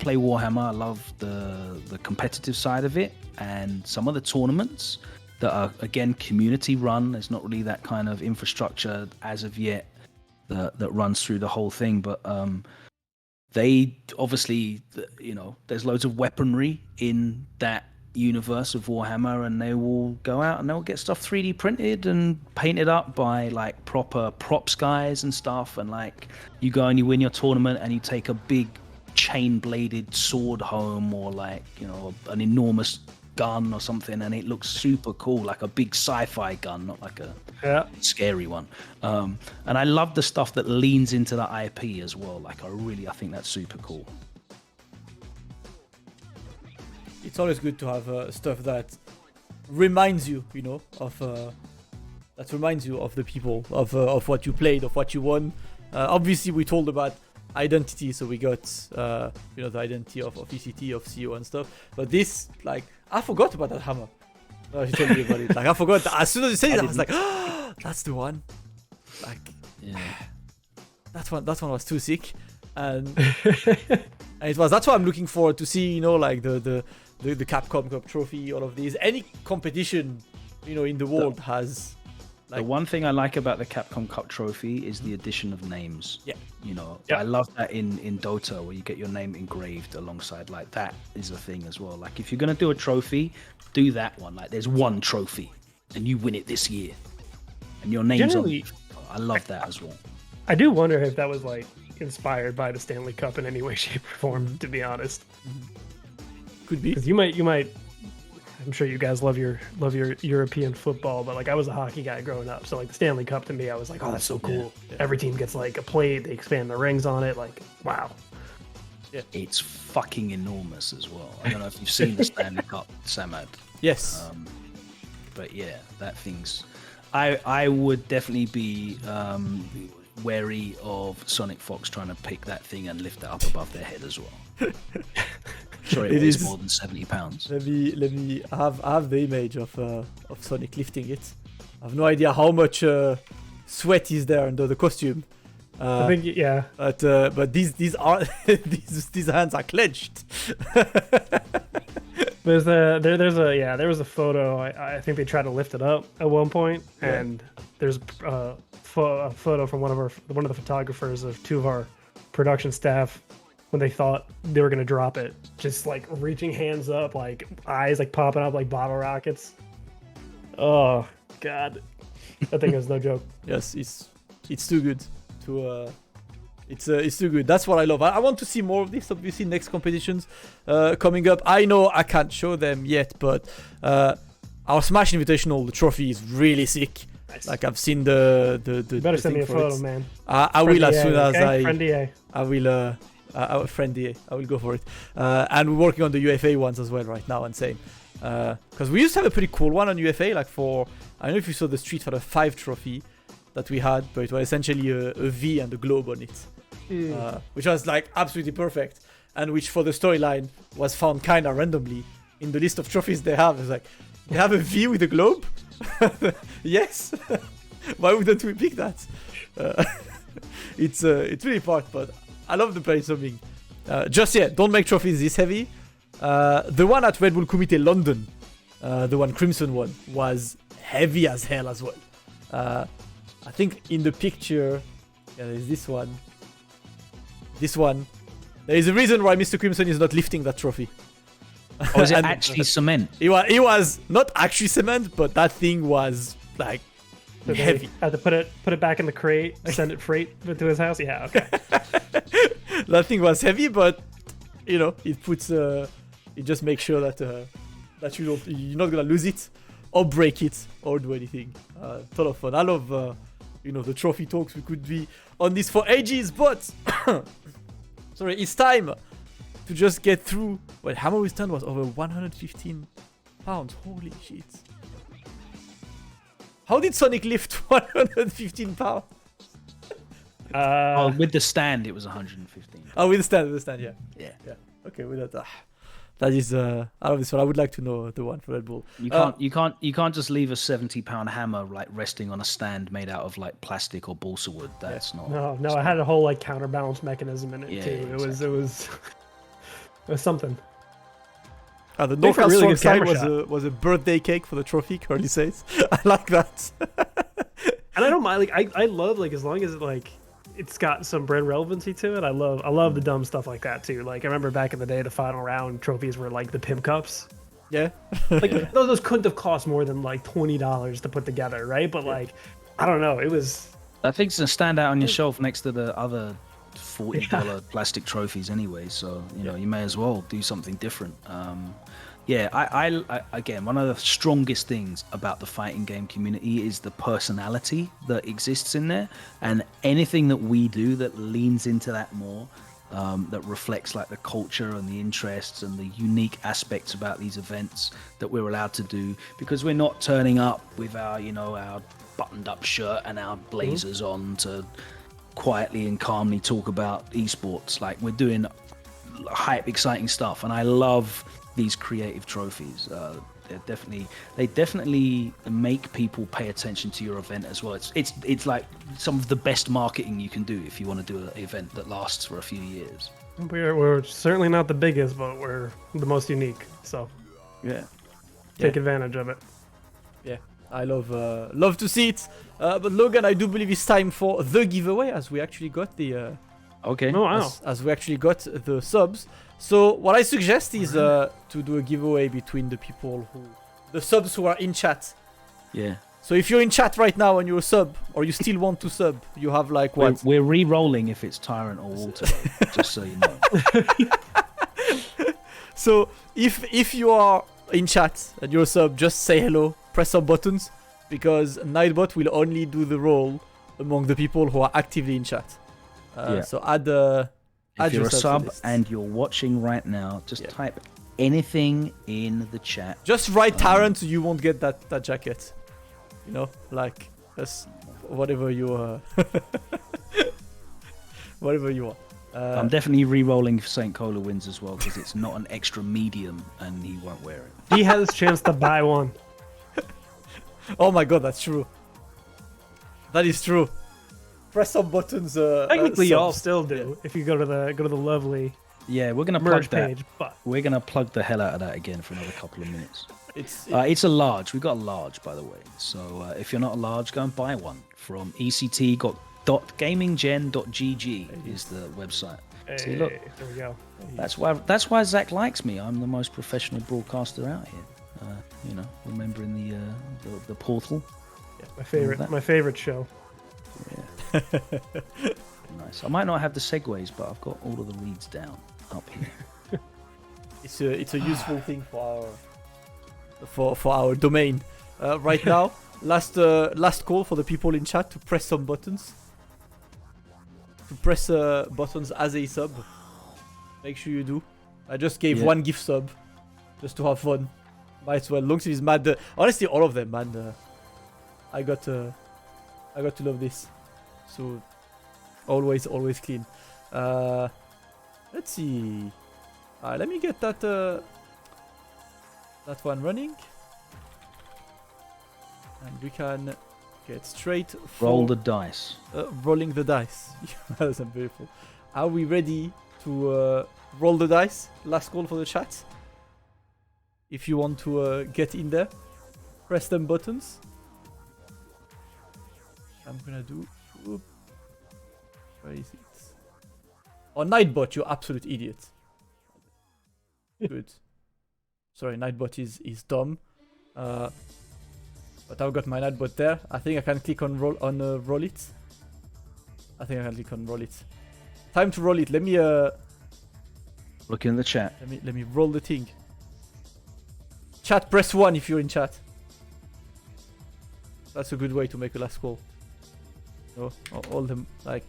play Warhammer. I love the competitive side of it, and some of the tournaments that are, again, community run. There's not really that kind of infrastructure as of yet that runs through the whole thing, but they obviously, there's loads of weaponry in that universe of Warhammer, and they will go out and they'll get stuff 3D printed and painted up by like proper props guys and stuff, and like you go and you win your tournament and you take a big chain bladed sword home, or like an enormous gun or something, and it looks super cool, like a big sci-fi gun, not like a scary one. And I love the stuff that leans into the IP as well. Like I think that's super cool. It's always good to have stuff that reminds you, of the people, of what you played, of what you won. Obviously, we told about identity, so we got the identity of ECT, of CEO and stuff. But this, like, I forgot about that hammer. I told you about it. Like, I forgot. As soon as you said it, I was like, oh, that's the one. Like, that one was too sick, and that's why I'm looking forward to see, like the Capcom Cup trophy, all of these. Any competition, in the world has. Like, the one thing I like about the Capcom Cup trophy is the addition of names. Yeah. I love that in Dota, where you get your name engraved alongside. Like, that is a thing as well. Like, if you're going to do a trophy, do that one. Like, there's one trophy and you win it this year and your name's on it. I love that as well. I do wonder if that was like inspired by the Stanley Cup in any way, shape, or form, to be honest. Could be. Because you might I'm sure you guys love your European football, but like I was a hockey guy growing up, so like the Stanley Cup to me, I was like, oh, that's so cool. Yeah. Every team gets like a plate, they expand the rings on it, like wow. Yeah. It's fucking enormous as well. I don't know if you've seen the Stanley Cup, Samad. Yes. But yeah, that thing's. I would definitely be wary of Sonic Fox trying to pick that thing and lift it up above their head as well. Sure, it is more than 70 pounds. Let me have the image of Sonic lifting it. I have no idea how much sweat is there under the costume. I think But these are these hands are clenched. There was a photo. I think they tried to lift it up at one point, and there's a photo from one of the photographers of two of our production staff when they thought they were gonna drop it, just like reaching hands up, like eyes like popping up like bottle rockets. Oh god, that thing is no joke. Yes, it's too good to. It's too good. That's what I love. I want to see more of this. Obviously, next competitions coming up. I know I can't show them yet, but our Smash Invitational, the trophy is really sick. Nice. Like I've seen the you better send me a photo, man. I will as soon as Friend DA. I will. Friend DA. I will go for it. And we're working on the UFA ones as well right now, and same. Because we used to have a pretty cool one on UFA. Like I don't know if you saw the Street Fighter 5 trophy that we had, but it was essentially a V and a globe on it. Which was like absolutely perfect, and which for the storyline was found kind of randomly in the list of trophies they have. It's like, they have a V with a globe? Yes. Why wouldn't we pick that? It's really part, but I love the brainstorming Don't make trophies this heavy. The one at Red Bull Kumite London, the one Crimson one, was heavy as hell as well. I think in the picture, there's this one. This one. There is a reason why Mr. Crimson is not lifting that trophy. Or is it actually cement? It was not actually cement, but that thing was like So heavy. Had to put it back in the crate, send it freight to his house. Yeah, okay. That thing was heavy, but it puts it just makes sure that you're not gonna lose it or break it or do anything. Ton of fun. I love the trophy talks. We could be on this for ages, but sorry, it's time to just get through. Well, hammer withstand was over 115 pounds. Holy shit! How did Sonic lift 115 pounds? With the stand, it was 115. Oh, with the stand, yeah. Yeah. Okay, with that. That is I love this one. I would like to know the one for Red Bull. You can't just leave a 70-pound hammer like resting on a stand made out of like plastic or balsa wood. That's not. No, it had a whole like counterbalance mechanism in it too. Exactly. It was something. The Make for a knockout really good side camera shot. was a birthday cake for the trophy. Curly says, I like that. And I don't mind. Like I love like as long as it's got some brand relevancy to it. I love the dumb stuff like that too. Like I remember back in the day, the final round trophies were like the pimp cups. Yeah. Like those couldn't have cost more than like $20 to put together, right? But like I don't know, it was. That thing's gonna stand out on your shelf next to the other $40 plastic trophies anyway. So you may as well do something different. I again, one of the strongest things about the fighting game community is the personality that exists in there, and anything that we do that leans into that more, that reflects like the culture and the interests and the unique aspects about these events that we're allowed to do, because we're not turning up with our our buttoned up shirt and our blazers on to quietly and calmly talk about esports. Like we're doing hype, exciting stuff, and I love these creative trophies. They definitely make people pay attention to your event as well. It's like some of the best marketing you can do if you want to do an event that lasts for a few years. We're certainly not the biggest, but we're the most unique. So take advantage of it. Yeah, I love to see it. But Logan, I do believe it's time for the giveaway, as we actually got the. Okay. Oh wow. As we actually got the subs. So what I suggest is to do a giveaway between the subs who are in chat. Yeah. So if you're in chat right now and you're a sub, or you still want to sub, you have like what? We're re-rolling if it's Tyrant or Walter, just so you know. So if you are in chat and you're a sub, just say hello, press some buttons, because Nightbot will only do the roll among the people who are actively in chat. So add if you're a sub list. and you're watching right now, just type anything in the chat. Just write Tyrant, you won't get that jacket. Like that's whatever you whatever you want. I'm definitely re-rolling if St. Cola wins as well, because it's not an extra medium and he won't wear it. He has a chance to buy one. Oh my god, that's true. That is true. Press some buttons. Technically, y'all subs. still do if you go to the lovely Yeah, we're gonna plug merge that. page. But We're gonna plug the hell out of that again for another couple of minutes. It's a large. We got a large, by the way. So if you're not a large, go and buy one from ect.gaminggen.gg is the website. See, look, there we go. that's why Zach likes me. I'm the most professional broadcaster out here. Remembering the portal. My favorite show. Yeah. Nice. I might not have the segues, but I've got all of the reads down up here. It's a useful thing for our domain. Right now, last call for the people in chat to press some buttons. To press buttons as a sub. Make sure you do. I just gave one gift sub, just to have fun. Might as well. Longs is mad. Honestly, all of them, man. I got to love this. So always clean. Let's see. Let me get that one running, and we can get straight for Roll the dice. rolling the dice. That's beautiful. Are we ready to roll the dice. Last call for the chat. If you want to get in there, press them buttons. I'm gonna do. Whoop. Where is it? Oh, Nightbot, you absolute idiot. Good. Sorry, Nightbot is dumb. But I've got my Nightbot there. I think I can click on roll it. I think I can click on roll it. Time to roll it. Let me Look in the chat. let me roll the thing. Chat, press 1 if you're in chat. That's a good way to make a last call. No, all them like.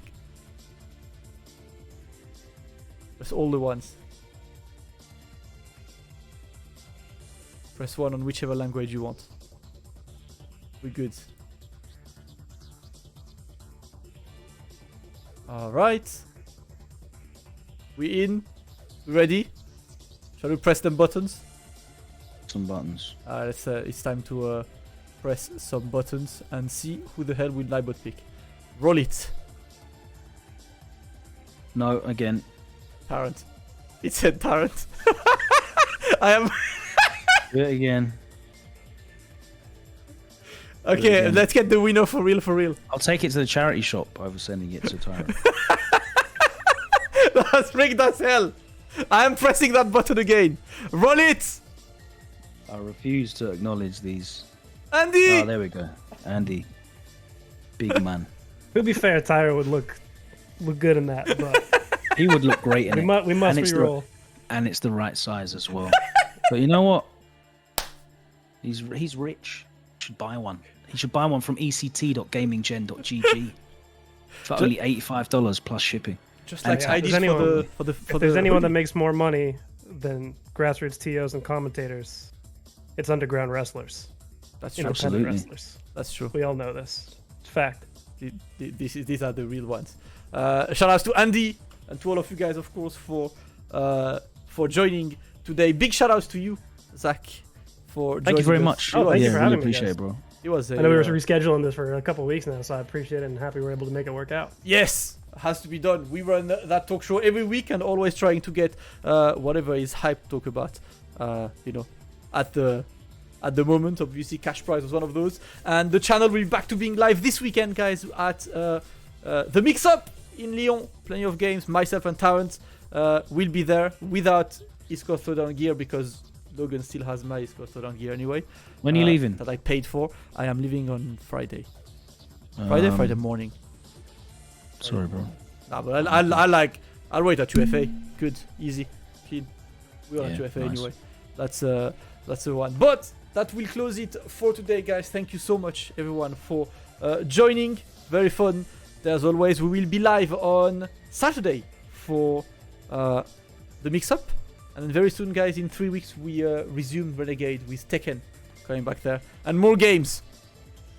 Press all the ones. Press 1 on whichever language you want. We're good. Alright. We in. We ready? Shall we press them buttons? Some buttons. It's time to press some buttons and see who the hell will Nightbot pick. Roll it. No, again. Tarrant. It said Tarrant. I am. Do it again. Okay, let's get the winner for real, for real. I'll take it to the charity shop over sending it to Tyrant. That's rigged as hell. I am pressing that button again. Roll it. I refuse to acknowledge these. Andy. Oh, there we go. Andy. Big man. To be fair, Tyra would look good in that, but He would look great in we it. must And it's re-roll. And it's the right size as well. But you know what? He's rich. He should buy one. He should buy one from ect.gaminggen.gg for only $85 plus shipping. Just like Yeah, I if did there's anyone- for the If there's anyone that makes more money than grassroots TOs and commentators, it's underground wrestlers, That's true. independent Absolutely. wrestlers. That's true. We all know this. It's fact. These are the real ones. Shout outs to Andy and to all of you guys, of course, for joining today. Big shout outs to you, Zach, for Thank you very joining much. us. Oh, thank you for really having me, appreciate guys. it, bro. It was. I know we were rescheduling this for a couple of weeks now, so I appreciate it and happy we're able to make it work out. Yes, has to be done. We run that talk show every week and always trying to get whatever is hype to talk about. At the moment, obviously, Cash Prize was one of those. And the channel will be back to being live this weekend, guys, at the Mixup in Lyon. Plenty of games. Myself and Tarrant will be there without East Coast Throwdown gear because Logan still has my East Coast Throwdown gear anyway. When are you leaving? That I paid for. I am leaving on Friday. Friday morning. Sorry, bro. Nah, but I'll wait at UFA. Good, easy, clean. We're at UFA nice. anyway. That's the one. But that will close it for today, guys. Thank you so much, everyone, for joining. Very fun. As always, we will be live on Saturday for the Mix-Up. And then very soon, guys, in 3 weeks, we resume Renegade with Tekken coming back there. And more games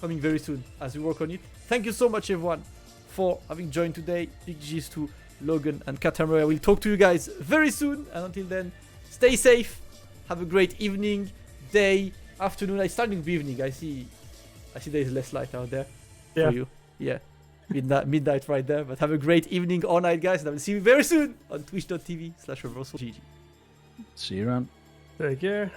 coming very soon as we work on it. Thank you so much, everyone, for having joined today. Big G's to Logan and Kattermari. I will talk to you guys very soon. And until then, stay safe. Have a great evening, day, afternoon. It's starting to be evening. I see there is less light out there for you. Yeah. Midnight right there. But have a great evening or night, guys. And I will see you very soon on twitch.tv/reversal. GG. See you around. Take care.